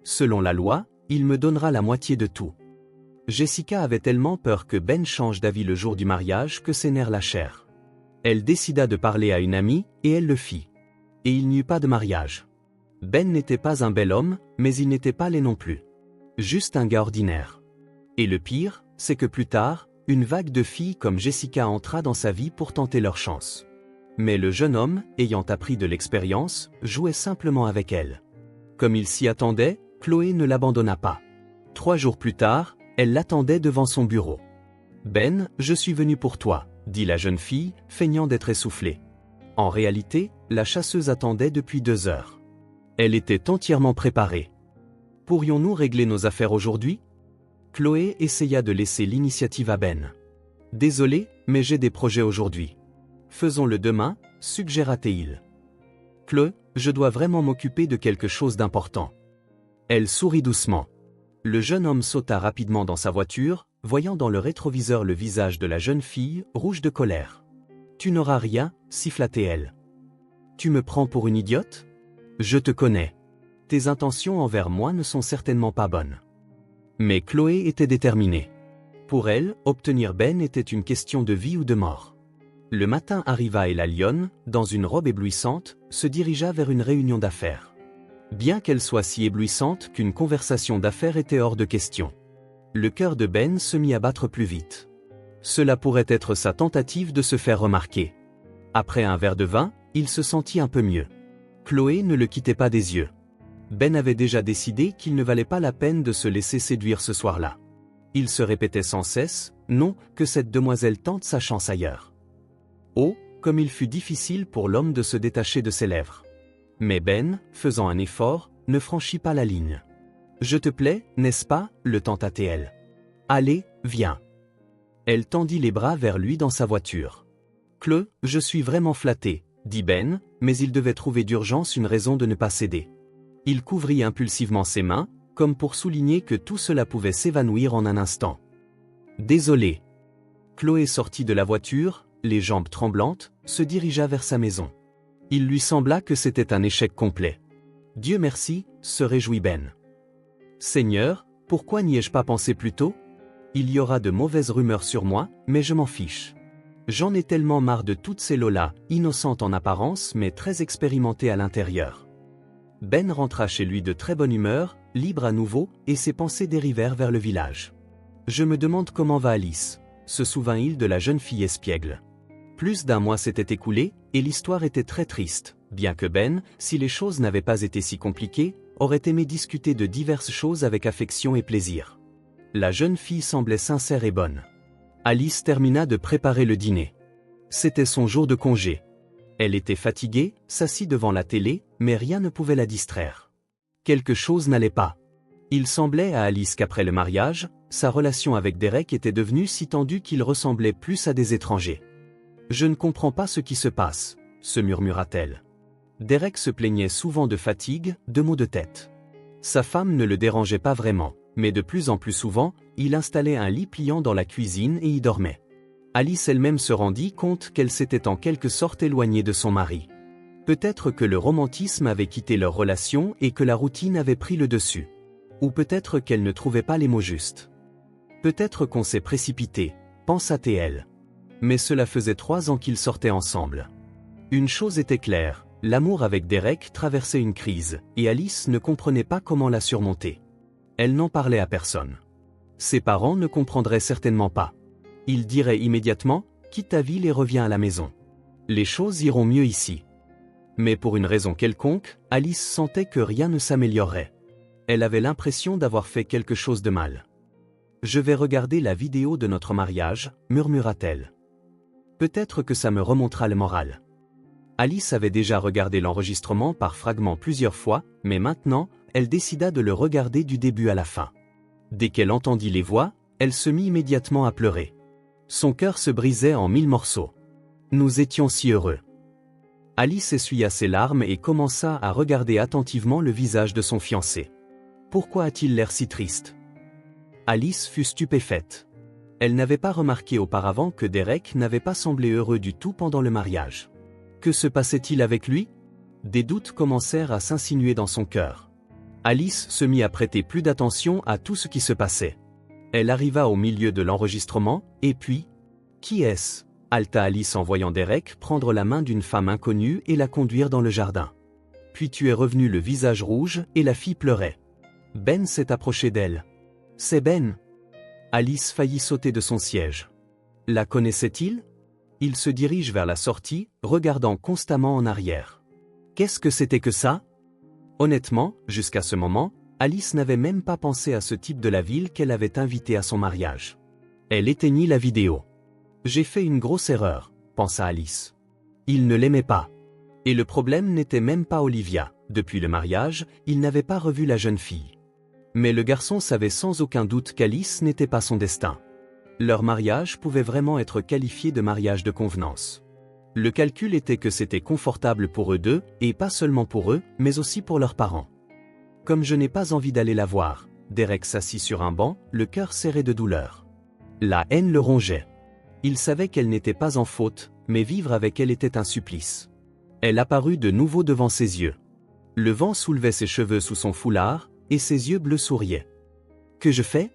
Selon la loi, il me donnera la moitié de tout. Jessica avait tellement peur que Ben change d'avis le jour du mariage que ses nerfs lâchèrent. Elle décida de parler à une amie, et elle le fit. Et il n'y eut pas de mariage. Ben n'était pas un bel homme, mais il n'était pas laid non plus. Juste un gars ordinaire. Et le pire, c'est que plus tard, une vague de filles comme Jessica entra dans sa vie pour tenter leur chance. Mais le jeune homme, ayant appris de l'expérience, jouait simplement avec elle. Comme il s'y attendait, Chloé ne l'abandonna pas. 3 jours plus tard, elle l'attendait devant son bureau. « Ben, je suis venu pour toi », dit la jeune fille, feignant d'être essoufflée. En réalité, la chasseuse attendait depuis 2 heures. Elle était entièrement préparée. « Pourrions-nous régler nos affaires aujourd'hui ?» Chloé essaya de laisser l'initiative à Ben. « Désolé, mais j'ai des projets aujourd'hui. Faisons-le demain, suggéra-t-il. « Chloé, je dois vraiment m'occuper de quelque chose d'important. » Elle sourit doucement. Le jeune homme sauta rapidement dans sa voiture, voyant dans le rétroviseur le visage de la jeune fille, rouge de colère. « Tu n'auras rien, siffla-t-elle. Tu me prends pour une idiote? Je te connais. Tes intentions envers moi ne sont certainement pas bonnes. » Mais Chloé était déterminée. Pour elle, obtenir Ben était une question de vie ou de mort. Le matin arriva et la lionne, dans une robe éblouissante, se dirigea vers une réunion d'affaires. Bien qu'elle soit si éblouissante qu'une conversation d'affaires était hors de question. Le cœur de Ben se mit à battre plus vite. Cela pourrait être sa tentative de se faire remarquer. Après un verre de vin, il se sentit un peu mieux. Chloé ne le quittait pas des yeux. Ben avait déjà décidé qu'il ne valait pas la peine de se laisser séduire ce soir-là. Il se répétait sans cesse, non, que cette demoiselle tente sa chance ailleurs. Oh, comme il fut difficile pour l'homme de se détacher de ses lèvres. Mais Ben, faisant un effort, ne franchit pas la ligne. « Je te plais, n'est-ce pas ?» le tenta-t-elle. « Allez, viens. » Elle tendit les bras vers lui dans sa voiture. « Chloé, je suis vraiment flatté, » dit Ben, mais il devait trouver d'urgence une raison de ne pas céder. Il couvrit impulsivement ses mains, comme pour souligner que tout cela pouvait s'évanouir en un instant. « Désolé. » Chloé sortit de la voiture, les jambes tremblantes, se dirigea vers sa maison. Il lui sembla que c'était un échec complet. « Dieu merci », se réjouit Ben. « Seigneur, pourquoi n'y ai-je pas pensé plus tôt? Il y aura de mauvaises rumeurs sur moi, mais je m'en fiche. J'en ai tellement marre de toutes ces Lola, innocentes en apparence mais très expérimentées à l'intérieur. » Ben rentra chez lui de très bonne humeur, libre à nouveau, et ses pensées dérivèrent vers le village. Je me demande comment va Alice, se souvint-il de la jeune fille espiègle. Plus d'un mois s'était écoulé, et l'histoire était très triste, bien que Ben, si les choses n'avaient pas été si compliquées, aurait aimé discuter de diverses choses avec affection et plaisir. La jeune fille semblait sincère et bonne. Alice termina de préparer le dîner. C'était son jour de congé. Elle était fatiguée, s'assit devant la télé, mais rien ne pouvait la distraire. Quelque chose n'allait pas. Il semblait à Alice qu'après le mariage, sa relation avec Derek était devenue si tendue qu'il ressemblait plus à des étrangers. « Je ne comprends pas ce qui se passe », se murmura-t-elle. Derek se plaignait souvent de fatigue, de maux de tête. Sa femme ne le dérangeait pas vraiment, mais de plus en plus souvent, il installait un lit pliant dans la cuisine et y dormait. Alice elle-même se rendit compte qu'elle s'était en quelque sorte éloignée de son mari. Peut-être que le romantisme avait quitté leur relation et que la routine avait pris le dessus. Ou peut-être qu'elle ne trouvait pas les mots justes. Peut-être qu'on s'est précipité, pensa-t-elle. Mais cela faisait 3 ans qu'ils sortaient ensemble. Une chose était claire, l'amour avec Derek traversait une crise, et Alice ne comprenait pas comment la surmonter. Elle n'en parlait à personne. Ses parents ne comprendraient certainement pas. Ils diraient immédiatement, quitte ta ville et reviens à la maison. Les choses iront mieux ici. Mais pour une raison quelconque, Alice sentait que rien ne s'améliorerait. Elle avait l'impression d'avoir fait quelque chose de mal. « Je vais regarder la vidéo de notre mariage », murmura-t-elle. « Peut-être que ça me remontera le moral. » Alice avait déjà regardé l'enregistrement par fragments plusieurs fois, mais maintenant, elle décida de le regarder du début à la fin. Dès qu'elle entendit les voix, elle se mit immédiatement à pleurer. Son cœur se brisait en 1000 morceaux. Nous étions si heureux. Alice essuya ses larmes et commença à regarder attentivement le visage de son fiancé. Pourquoi a-t-il l'air si triste? Alice fut stupéfaite. Elle n'avait pas remarqué auparavant que Derek n'avait pas semblé heureux du tout pendant le mariage. Que se passait-il avec lui? Des doutes commencèrent à s'insinuer dans son cœur. Alice se mit à prêter plus d'attention à tout ce qui se passait. Elle arriva au milieu de l'enregistrement, et puis... Qui est-ce? Halta Alice en voyant Derek prendre la main d'une femme inconnue et la conduire dans le jardin. Puis tu es revenu le visage rouge, et la fille pleurait. Ben s'est approché d'elle. C'est Ben. Alice faillit sauter de son siège. La connaissait-il? Il se dirige vers la sortie, regardant constamment en arrière. Qu'est-ce que c'était que ça? Honnêtement, jusqu'à ce moment, Alice n'avait même pas pensé à ce type de la ville qu'elle avait invité à son mariage. Elle éteignit la vidéo. J'ai fait une grosse erreur, pensa Alice. Il ne l'aimait pas. Et le problème n'était même pas Olivia. Depuis le mariage, il n'avait pas revu la jeune fille. Mais le garçon savait sans aucun doute qu'Alice n'était pas son destin. Leur mariage pouvait vraiment être qualifié de mariage de convenance. Le calcul était que c'était confortable pour eux deux, et pas seulement pour eux, mais aussi pour leurs parents. Comme je n'ai pas envie d'aller la voir, Derek s'assit sur un banc, le cœur serré de douleur. La haine le rongeait. Il savait qu'elle n'était pas en faute, mais vivre avec elle était un supplice. Elle apparut de nouveau devant ses yeux. Le vent soulevait ses cheveux sous son foulard, et ses yeux bleus souriaient. « Que je fais ?»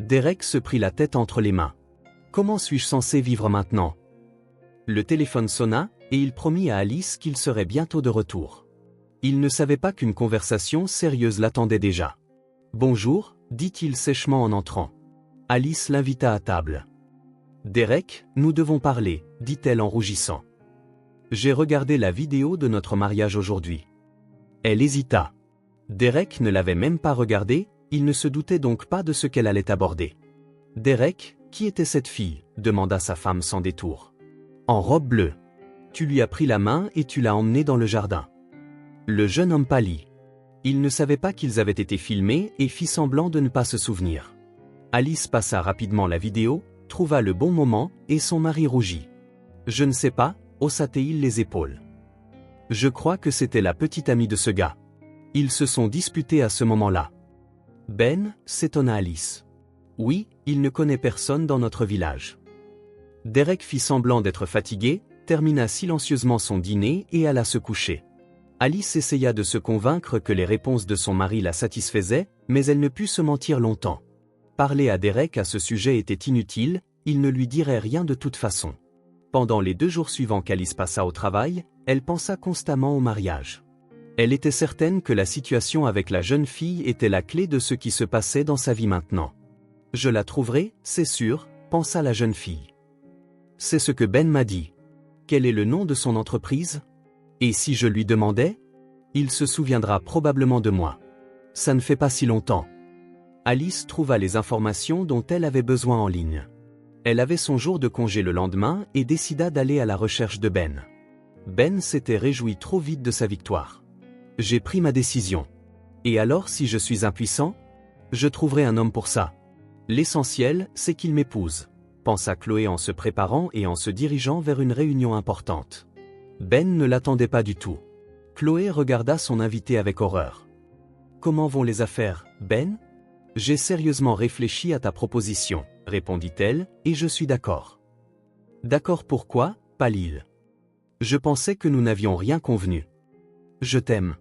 Derek se prit la tête entre les mains. « Comment suis-je censé vivre maintenant ?» Le téléphone sonna, et il promit à Alice qu'il serait bientôt de retour. Il ne savait pas qu'une conversation sérieuse l'attendait déjà. « Bonjour », dit-il sèchement en entrant. Alice l'invita à table. « Derek, nous devons parler », dit-elle en rougissant. « J'ai regardé la vidéo de notre mariage aujourd'hui. » Elle hésita. Derek ne l'avait même pas regardée, il ne se doutait donc pas de ce qu'elle allait aborder. « Derek, qui était cette fille ?» demanda sa femme sans détour. « En robe bleue. Tu lui as pris la main et tu l'as emmenée dans le jardin. » Le jeune homme pâlit. Il ne savait pas qu'ils avaient été filmés et fit semblant de ne pas se souvenir. Alice passa rapidement la vidéo, trouva le bon moment, et son mari rougit. « Je ne sais pas », haussa-t-il les épaules. « Je crois que c'était la petite amie de ce gars. Ils se sont disputés à ce moment-là. » Ben, s'étonna Alice. « Oui, il ne connaît personne dans notre village. » Derek fit semblant d'être fatigué, termina silencieusement son dîner et alla se coucher. Alice essaya de se convaincre que les réponses de son mari la satisfaisaient, mais elle ne put se mentir longtemps. Parler à Derek à ce sujet était inutile, il ne lui dirait rien de toute façon. Pendant les 2 jours suivants qu'Alice passa au travail, elle pensa constamment au mariage. Elle était certaine que la situation avec la jeune fille était la clé de ce qui se passait dans sa vie maintenant. Je la trouverai, c'est sûr, pensa la jeune fille. C'est ce que Ben m'a dit. Quel est le nom de son entreprise? Et si je lui demandais? Il se souviendra probablement de moi. Ça ne fait pas si longtemps. Alice trouva les informations dont elle avait besoin en ligne. Elle avait son jour de congé le lendemain et décida d'aller à la recherche de Ben. Ben s'était réjoui trop vite de sa victoire. J'ai pris ma décision. Et alors si je suis impuissant? Je trouverai un homme pour ça. L'essentiel, c'est qu'il m'épouse, pensa Chloé en se préparant et en se dirigeant vers une réunion importante. Ben ne l'attendait pas du tout. Chloé regarda son invité avec horreur. Comment vont les affaires, Ben? J'ai sérieusement réfléchi à ta proposition, répondit-elle, et je suis d'accord. D'accord pourquoi, Palil? Je pensais que nous n'avions rien convenu. Je t'aime.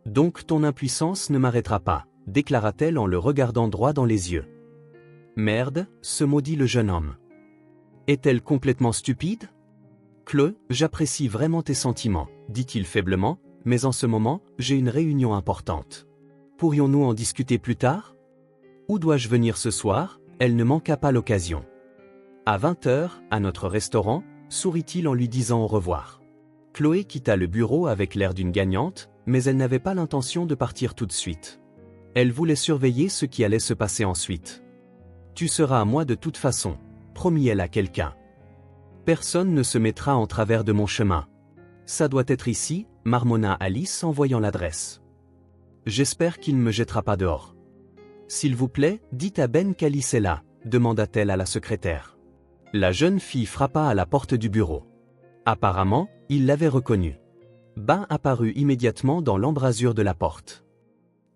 Donc ton impuissance ne m'arrêtera pas, déclara-t-elle en le regardant droit dans les yeux. Merde, se maudit le jeune homme. Est-elle complètement stupide? Chloé, j'apprécie vraiment tes sentiments, dit-il faiblement, mais en ce moment, j'ai une réunion importante. Pourrions-nous en discuter plus tard? Où dois-je venir ce soir? Elle ne manqua pas l'occasion. À 20h, à notre restaurant, sourit-il en lui disant au revoir. Chloé quitta le bureau avec l'air d'une gagnante, mais elle n'avait pas l'intention de partir tout de suite. Elle voulait surveiller ce qui allait se passer ensuite. Tu seras à moi de toute façon, promit-elle à quelqu'un. Personne ne se mettra en travers de mon chemin. Ça doit être ici, marmonna Alice en voyant l'adresse. J'espère qu'il ne me jettera pas dehors. S'il vous plaît, dites à Ben qu'Alice est là, demanda-t-elle à la secrétaire. La jeune fille frappa à la porte du bureau. Apparemment, il l'avait reconnue. Ben apparut immédiatement dans l'embrasure de la porte.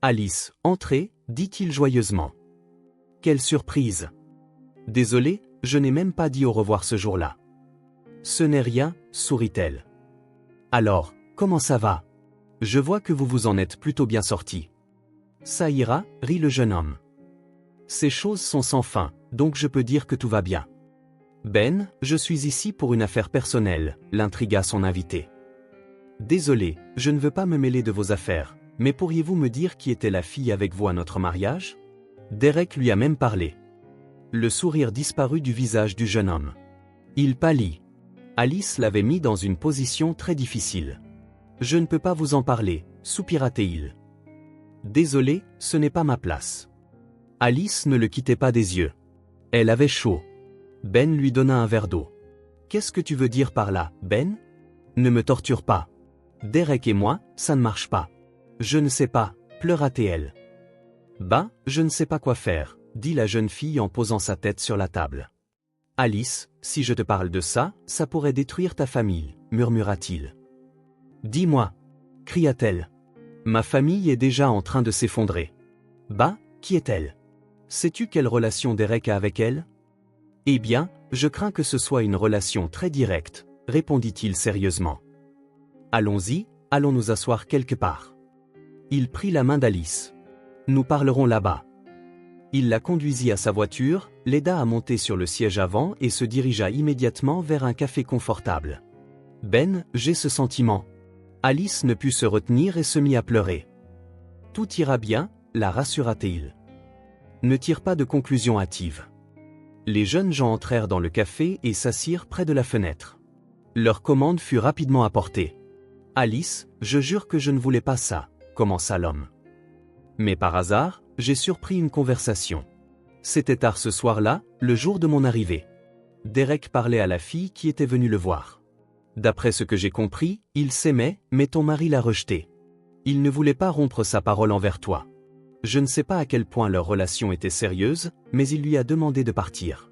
Alice, entrez, dit-il joyeusement. Quelle surprise! Désolé, je n'ai même pas dit au revoir ce jour-là. Ce n'est rien, sourit-elle. Alors, comment ça va? Je vois que vous vous en êtes plutôt bien sorti. Ça ira, rit le jeune homme. Ces choses sont sans fin, donc je peux dire que tout va bien. Ben, je suis ici pour une affaire personnelle, l'intrigua son invité. Désolé, je ne veux pas me mêler de vos affaires, mais pourriez-vous me dire qui était la fille avec vous à notre mariage? Derek lui a même parlé. Le sourire disparut du visage du jeune homme. Il pâlit. Alice l'avait mis dans une position très difficile. Je ne peux pas vous en parler, soupira-t-il. Désolé, ce n'est pas ma place. Alice ne le quittait pas des yeux. Elle avait chaud. Ben lui donna un verre d'eau. Qu'est-ce que tu veux dire par là, Ben? Ne me torture pas. Derek et moi, ça ne marche pas. Je ne sais pas, pleura-t-elle. Bah, je ne sais pas quoi faire, dit la jeune fille en posant sa tête sur la table. Alice, si je te parle de ça, ça pourrait détruire ta famille, murmura-t-il. Dis-moi, cria-t-elle. Ma famille est déjà en train de s'effondrer. Bah, qui est-elle? Sais-tu quelle relation Derek a avec elle? Eh bien, je crains que ce soit une relation très directe, répondit-il sérieusement. Allons-y, allons nous asseoir quelque part. Il prit la main d'Alice. Nous parlerons là-bas. Il la conduisit à sa voiture, l'aida à monter sur le siège avant et se dirigea immédiatement vers un café confortable. Ben, j'ai ce sentiment. Alice ne put se retenir et se mit à pleurer. Tout ira bien, la rassura-t-il. Ne tire pas de conclusion hâtive. Les jeunes gens entrèrent dans le café et s'assirent près de la fenêtre. Leur commande fut rapidement apportée. Alice, je jure que je ne voulais pas ça, commença l'homme. Mais par hasard, j'ai surpris une conversation. C'était tard ce soir-là, le jour de mon arrivée. Derek parlait à la fille qui était venue le voir. D'après ce que j'ai compris, il s'aimait, mais ton mari l'a rejeté. Il ne voulait pas rompre sa parole envers toi. Je ne sais pas à quel point leur relation était sérieuse, mais il lui a demandé de partir.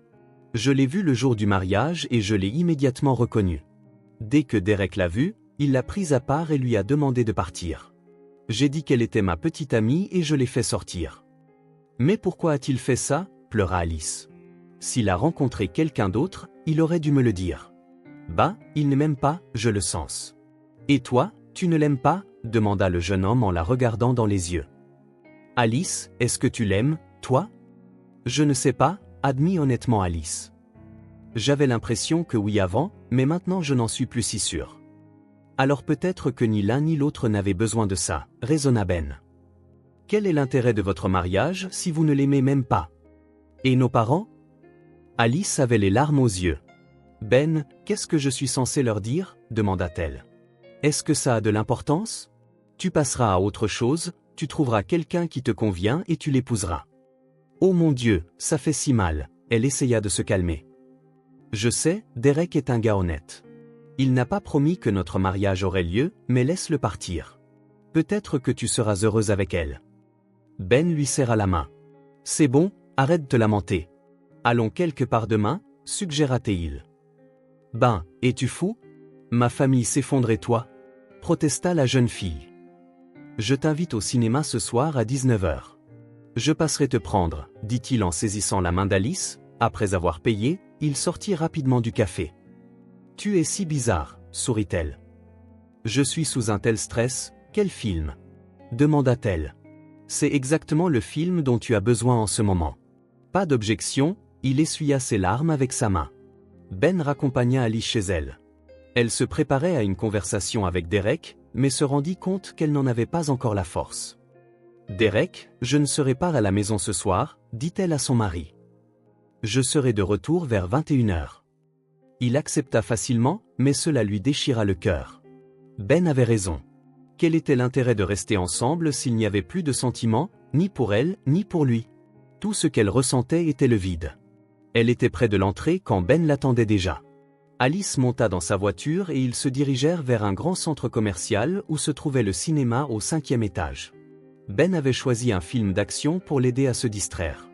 Je l'ai vu le jour du mariage et je l'ai immédiatement reconnu. Dès que Derek l'a vue, il l'a prise à part et lui a demandé de partir. J'ai dit qu'elle était ma petite amie et je l'ai fait sortir. Mais pourquoi a-t-il fait ça? Pleura Alice. S'il a rencontré quelqu'un d'autre, il aurait dû me le dire. Bah, il ne m'aime pas, je le sens. Et toi, tu ne l'aimes pas? Demanda le jeune homme en la regardant dans les yeux. Alice, est-ce que tu l'aimes, toi? Je ne sais pas, admit honnêtement Alice. J'avais l'impression que oui avant, mais maintenant je n'en suis plus si sûr. Alors peut-être que ni l'un ni l'autre n'avait besoin de ça, raisonna Ben. Quel est l'intérêt de votre mariage si vous ne l'aimez même pas? Et nos parents? Alice avait les larmes aux yeux. Ben, qu'est-ce que je suis censé leur dire? Demanda-t-elle. Est-ce que ça a de l'importance? Tu passeras à autre chose, tu trouveras quelqu'un qui te convient et tu l'épouseras. Oh mon Dieu, ça fait si mal, elle essaya de se calmer. Je sais, Derek est un gars honnête. Il n'a pas promis que notre mariage aurait lieu, mais laisse-le partir. Peut-être que tu seras heureuse avec elle. Ben lui serra la main. C'est bon, arrête de te lamenter. Allons quelque part demain, suggéra-t-il. Ben, es-tu fou? Ma famille s'effondre et toi? Protesta la jeune fille. Je t'invite au cinéma ce soir à 19h. Je passerai te prendre, dit-il en saisissant la main d'Alice. Après avoir payé, il sortit rapidement du café. Tu es si bizarre, sourit-elle. Je suis sous un tel stress, quel film? Demanda-t-elle. C'est exactement le film dont tu as besoin en ce moment. Pas d'objection, il essuya ses larmes avec sa main. Ben raccompagna Alice chez elle. Elle se préparait à une conversation avec Derek, mais se rendit compte qu'elle n'en avait pas encore la force. Derek, je ne serai pas à la maison ce soir, dit-elle à son mari. Je serai de retour vers 21h. Il accepta facilement, mais cela lui déchira le cœur. Ben avait raison. Quel était l'intérêt de rester ensemble s'il n'y avait plus de sentiments, ni pour elle, ni pour lui? Tout ce qu'elle ressentait était le vide. Elle était près de l'entrée quand Ben l'attendait déjà. Alice monta dans sa voiture et ils se dirigèrent vers un grand centre commercial où se trouvait le cinéma au 5e étage. Ben avait choisi un film d'action pour l'aider à se distraire.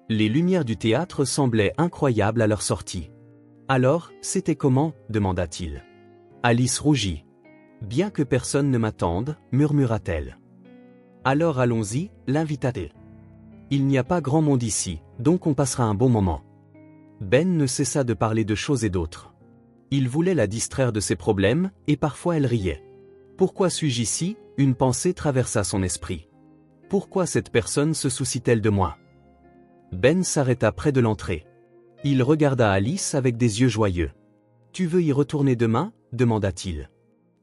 Les lumières du théâtre semblaient incroyables à leur sortie. Alors, c'était comment? Demanda-t-il. Alice rougit. Bien que personne ne m'attende, murmura-t-elle. Alors allons-y, l'invita-t-elle. Il n'y a pas grand monde ici, donc on passera un bon moment. Ben ne cessa de parler de choses et d'autres. Il voulait la distraire de ses problèmes, et parfois elle riait. Pourquoi suis-je ici? Une pensée traversa son esprit. Pourquoi cette personne se soucie-t-elle de moi? Ben s'arrêta près de l'entrée. Il regarda Alice avec des yeux joyeux. Tu veux y retourner demain? Demanda-t-il.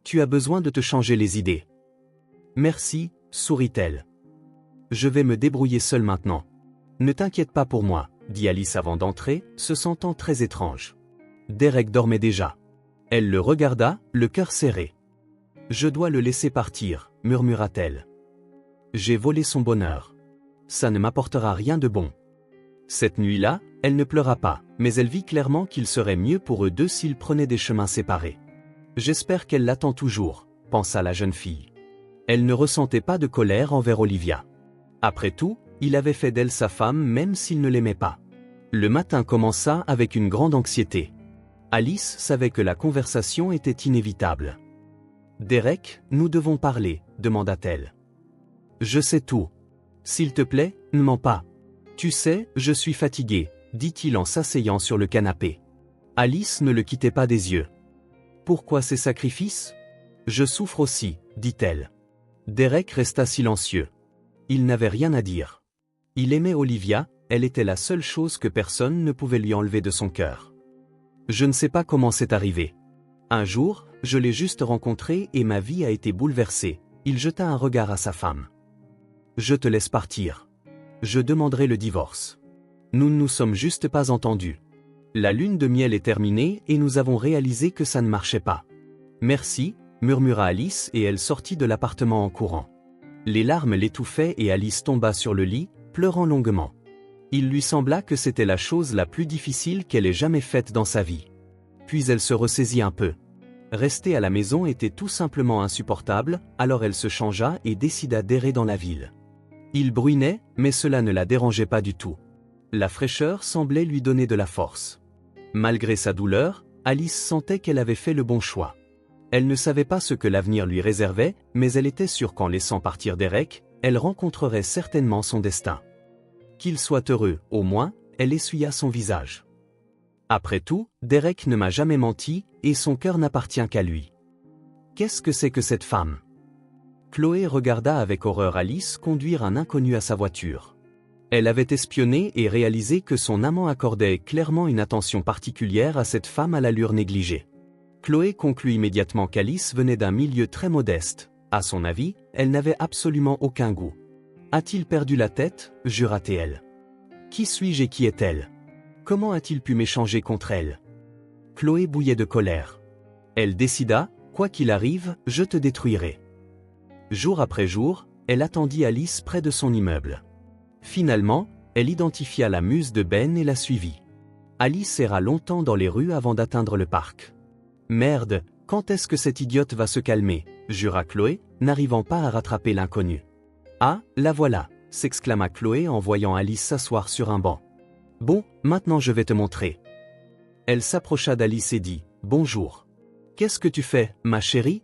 Tu as besoin de te changer les idées. Merci, sourit-elle. Je vais me débrouiller seule maintenant. Ne t'inquiète pas pour moi, dit Alice avant d'entrer, se sentant très étrange. Derek dormait déjà. Elle le regarda, le cœur serré. Je dois le laisser partir, murmura-t-elle. J'ai volé son bonheur. Ça ne m'apportera rien de bon. Cette nuit-là, elle ne pleura pas, mais elle vit clairement qu'il serait mieux pour eux deux s'ils prenaient des chemins séparés. J'espère qu'elle l'attend toujours, pensa la jeune fille. Elle ne ressentait pas de colère envers Olivia. Après tout, il avait fait d'elle sa femme même s'il ne l'aimait pas. Le matin commença avec une grande anxiété. Alice savait que la conversation était inévitable. « Derek, nous devons parler, demanda-t-elle. Je sais tout. S'il te plaît, ne mens pas. Tu sais, je suis fatigué, dit-il en s'asseyant sur le canapé. Alice ne le quittait pas des yeux. Pourquoi ces sacrifices? Je souffre aussi, dit-elle. Derek resta silencieux. Il n'avait rien à dire. Il aimait Olivia, elle était la seule chose que personne ne pouvait lui enlever de son cœur. Je ne sais pas comment c'est arrivé. Un jour, je l'ai juste rencontrée et ma vie a été bouleversée. Il jeta un regard à sa femme. Je te laisse partir. Je demanderai le divorce. Nous ne nous sommes juste pas entendus. La lune de miel est terminée et nous avons réalisé que ça ne marchait pas. Merci, murmura Alice et elle sortit de l'appartement en courant. Les larmes l'étouffaient et Alice tomba sur le lit, pleurant longuement. Il lui sembla que c'était la chose la plus difficile qu'elle ait jamais faite dans sa vie. Puis elle se ressaisit un peu. Rester à la maison était tout simplement insupportable, alors elle se changea et décida d'errer dans la ville. Il bruinait, mais cela ne la dérangeait pas du tout. La fraîcheur semblait lui donner de la force. Malgré sa douleur, Alice sentait qu'elle avait fait le bon choix. Elle ne savait pas ce que l'avenir lui réservait, mais elle était sûre qu'en laissant partir Derek, elle rencontrerait certainement son destin. Qu'il soit heureux, au moins, elle essuya son visage. Après tout, Derek ne m'a jamais menti, et son cœur n'appartient qu'à lui. Qu'est-ce que c'est que cette femme? Chloé regarda avec horreur Alice conduire un inconnu à sa voiture. Elle avait espionné et réalisé que son amant accordait clairement une attention particulière à cette femme à l'allure négligée. Chloé conclut immédiatement qu'Alice venait d'un milieu très modeste. À son avis, elle n'avait absolument aucun goût. A-t-il perdu la tête, jura-t-elle. Qui suis-je et qui est-elle? Comment a-t-il pu m'échanger contre elle? Chloé bouillait de colère. Elle décida, quoi qu'il arrive, je te détruirai. Jour après jour, elle attendit Alice près de son immeuble. Finalement, elle identifia la muse de Ben et la suivit. Alice erra longtemps dans les rues avant d'atteindre le parc. Merde, quand est-ce que cette idiote va se calmer, jura Chloé, n'arrivant pas à rattraper l'inconnu. Ah, la voilà, s'exclama Chloé en voyant Alice s'asseoir sur un banc. Bon, maintenant je vais te montrer. Elle s'approcha d'Alice et dit, bonjour. Qu'est-ce que tu fais, ma chérie?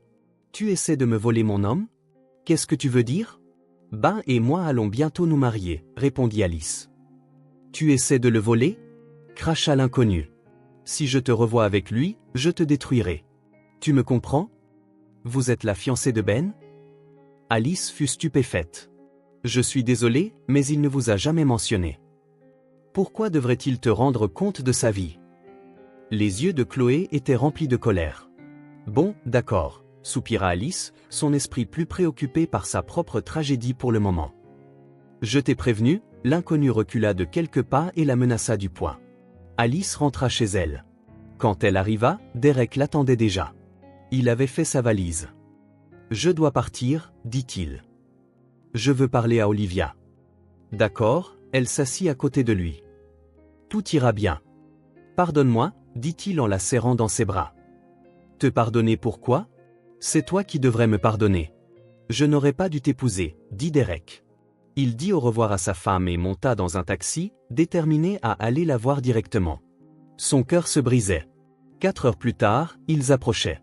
Tu essaies de me voler mon homme? Qu'est-ce que tu veux dire? Ben et moi allons bientôt nous marier, répondit Alice. Tu essaies de le voler? Cracha l'inconnu. Si je te revois avec lui, je te détruirai. Tu me comprends? Vous êtes la fiancée de Ben? Alice fut stupéfaite. Je suis désolée, mais il ne vous a jamais mentionné. Pourquoi devrait-il te rendre compte de sa vie? Les yeux de Chloé étaient remplis de colère. Bon, d'accord, soupira Alice, son esprit plus préoccupé par sa propre tragédie pour le moment. Je t'ai prévenu, l'inconnu recula de quelques pas et la menaça du poing. Alice rentra chez elle. Quand elle arriva, Derek l'attendait déjà. Il avait fait sa valise. Je dois partir, dit-il. Je veux parler à Olivia. D'accord, elle s'assit à côté de lui. Tout ira bien. Pardonne-moi, dit-il en la serrant dans ses bras. Te pardonner pourquoi? C'est toi qui devrais me pardonner. Je n'aurais pas dû t'épouser, dit Derek. Il dit au revoir à sa femme et monta dans un taxi, déterminé à aller la voir directement. Son cœur se brisait. 4 heures plus tard, ils approchaient.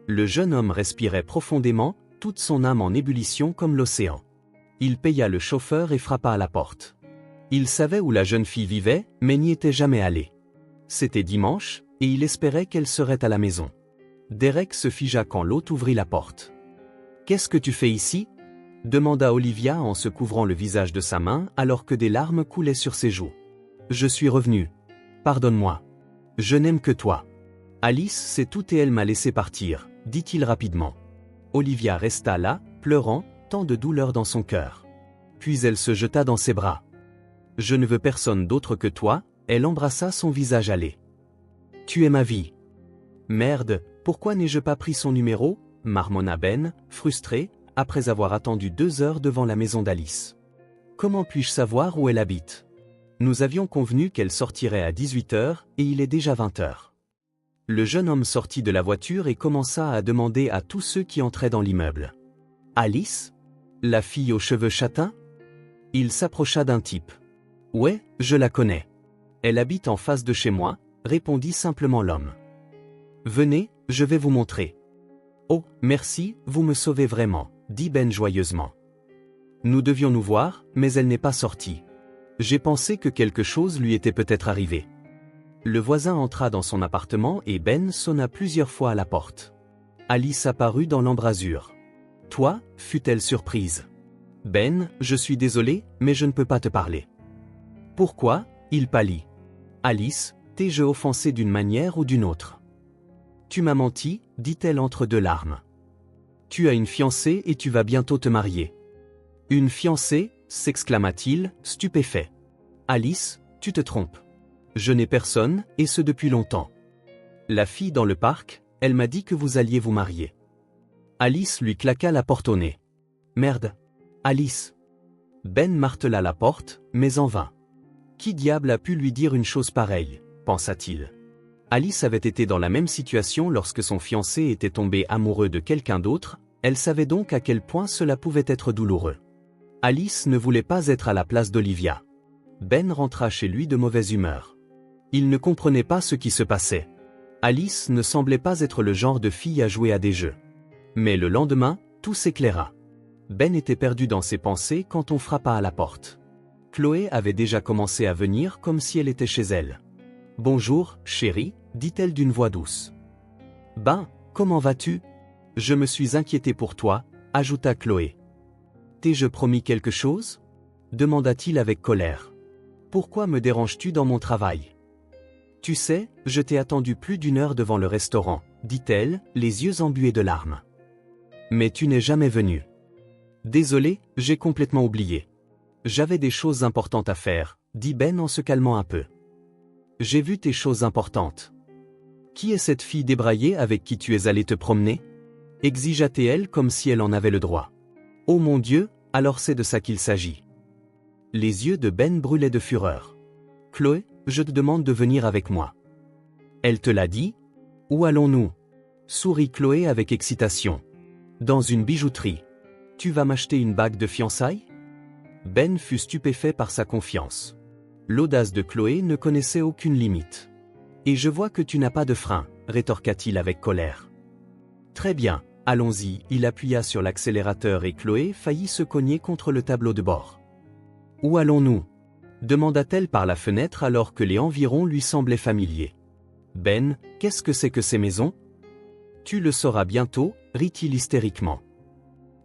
Le jeune homme respirait profondément, toute son âme en ébullition comme l'océan. Il paya le chauffeur et frappa à la porte. Il savait où la jeune fille vivait, mais n'y était jamais allé. C'était dimanche, et il espérait qu'elle serait à la maison. Derek se figea quand l'hôte ouvrit la porte. « Qu'est-ce que tu fais ici ?» demanda Olivia en se couvrant le visage de sa main alors que des larmes coulaient sur ses joues. « Je suis revenu. Pardonne-moi. Je n'aime que toi. » Alice sait tout et elle m'a laissé partir, dit-il rapidement. Olivia resta là, pleurant, tant de douleur dans son cœur. Puis elle se jeta dans ses bras. « Je ne veux personne d'autre que toi », elle embrassa son visage hâlé. « Tu es ma vie. » Merde, pourquoi n'ai-je pas pris son numéro? Marmonna Ben, frustré, après avoir attendu 2 heures devant la maison d'Alice. Comment puis-je savoir où elle habite? Nous avions convenu qu'elle sortirait à 18h et il est déjà 20h. Le jeune homme sortit de la voiture et commença à demander à tous ceux qui entraient dans l'immeuble. Alice? La fille aux cheveux châtains? Il s'approcha d'un type. Ouais, je la connais. Elle habite en face de chez moi, répondit simplement l'homme. Venez, je vais vous montrer. Oh, merci, vous me sauvez vraiment, dit Ben joyeusement. Nous devions nous voir, mais elle n'est pas sortie. J'ai pensé que quelque chose lui était peut-être arrivé. Le voisin entra dans son appartement et Ben sonna plusieurs fois à la porte. Alice apparut dans l'embrasure. Toi, fut-elle surprise. Ben, je suis désolé, mais je ne peux pas te parler. Pourquoi? Il pâlit. Alice, t'ai-je offensé d'une manière ou d'une autre? Tu m'as menti, dit-elle entre 2 larmes. Tu as une fiancée et tu vas bientôt te marier. Une fiancée? S'exclama-t-il, stupéfait. Alice, tu te trompes. Je n'ai personne, et ce depuis longtemps. La fille dans le parc, elle m'a dit que vous alliez vous marier. Alice lui claqua la porte au nez. Merde. Alice. Ben martela la porte, mais en vain. Qui diable a pu lui dire une chose pareille, pensa-t-il. Alice avait été dans la même situation lorsque son fiancé était tombé amoureux de quelqu'un d'autre, elle savait donc à quel point cela pouvait être douloureux. Alice ne voulait pas être à la place d'Olivia. Ben rentra chez lui de mauvaise humeur. Il ne comprenait pas ce qui se passait. Alice ne semblait pas être le genre de fille à jouer à des jeux. Mais le lendemain, tout s'éclaira. Ben était perdu dans ses pensées quand on frappa à la porte. Chloé avait déjà commencé à venir comme si elle était chez elle. « Bonjour, chérie », dit-elle d'une voix douce. « Ben, comment vas-tu? Je me suis inquiétée pour toi », ajouta Chloé. « T'ai-je promis quelque chose? » demanda-t-il avec colère. « Pourquoi me déranges-tu dans mon travail? Tu sais, je t'ai attendu plus d'une heure devant le restaurant, dit-elle, les yeux embués de larmes. Mais tu n'es jamais venu. Désolé, j'ai complètement oublié. J'avais des choses importantes à faire, dit Ben en se calmant un peu. J'ai vu tes choses importantes. Qui est cette fille débraillée avec qui tu es allé te promener? Exigea-t-elle comme si elle en avait le droit. Oh mon Dieu, alors c'est de ça qu'il s'agit. Les yeux de Ben brûlaient de fureur. Chloé, je te demande de venir avec moi. Elle te l'a dit? Où allons-nous? Sourit Chloé avec excitation. Dans une bijouterie. Tu vas m'acheter une bague de fiançailles? Ben fut stupéfait par sa confiance. L'audace de Chloé ne connaissait aucune limite. Et je vois que tu n'as pas de frein, rétorqua-t-il avec colère. Très bien, allons-y, il appuya sur l'accélérateur et Chloé faillit se cogner contre le tableau de bord. Où allons-nous? Demanda-t-elle par la fenêtre alors que les environs lui semblaient familiers. Ben, qu'est-ce que c'est que ces maisons? Tu le sauras bientôt, rit-il hystériquement.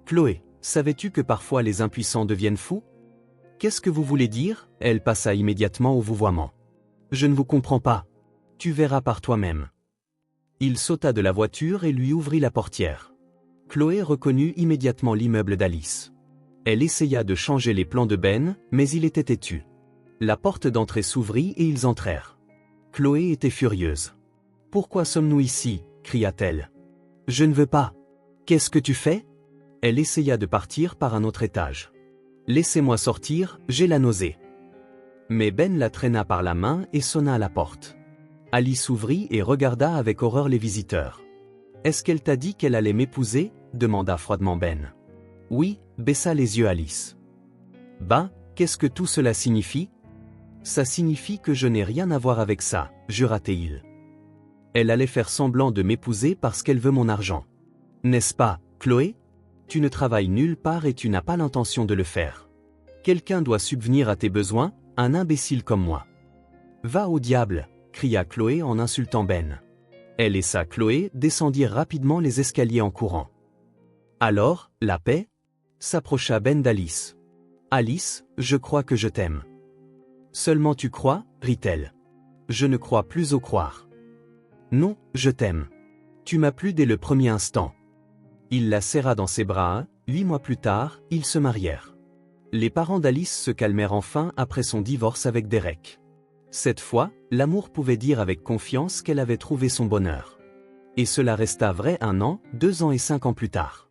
Chloé, savais-tu que parfois les impuissants deviennent fous? Qu'est-ce que vous voulez dire? Elle passa immédiatement au vouvoiement. Je ne vous comprends pas. Tu verras par toi-même. Il sauta de la voiture et lui ouvrit la portière. Chloé reconnut immédiatement l'immeuble d'Alice. Elle essaya de changer les plans de Ben, mais il était têtu. La porte d'entrée s'ouvrit et ils entrèrent. Chloé était furieuse. « Pourquoi sommes-nous ici ?» cria-t-elle. « Je ne veux pas. Qu'est-ce que tu fais ?» Elle essaya de partir par un autre étage. « Laissez-moi sortir, j'ai la nausée. » Mais Ben la traîna par la main et sonna à la porte. Alice ouvrit et regarda avec horreur les visiteurs. « Est-ce qu'elle t'a dit qu'elle allait m'épouser ?» demanda froidement Ben. « Oui », baissa les yeux Alice. « Bah, qu'est-ce que tout cela signifie ?»« Ça signifie que je n'ai rien à voir avec ça, jura-t-il. Elle allait faire semblant de m'épouser parce qu'elle veut mon argent. N'est-ce pas, Chloé? Tu ne travailles nulle part et tu n'as pas l'intention de le faire. Quelqu'un doit subvenir à tes besoins, un imbécile comme moi. Va au diable, cria Chloé en insultant Ben. Elle et sa Chloé descendirent rapidement les escaliers en courant. Alors, la paix? S'approcha Ben d'Alice. Alice, je crois que je t'aime. Seulement tu crois, rit-elle. Je ne crois plus au croire. Non, je t'aime. Tu m'as plu dès le premier instant. Il la serra dans ses bras, 8 mois plus tard, ils se marièrent. Les parents d'Alice se calmèrent enfin après son divorce avec Derek. Cette fois, l'amour pouvait dire avec confiance qu'elle avait trouvé son bonheur. Et cela resta vrai 1 an, 2 ans et 5 ans plus tard.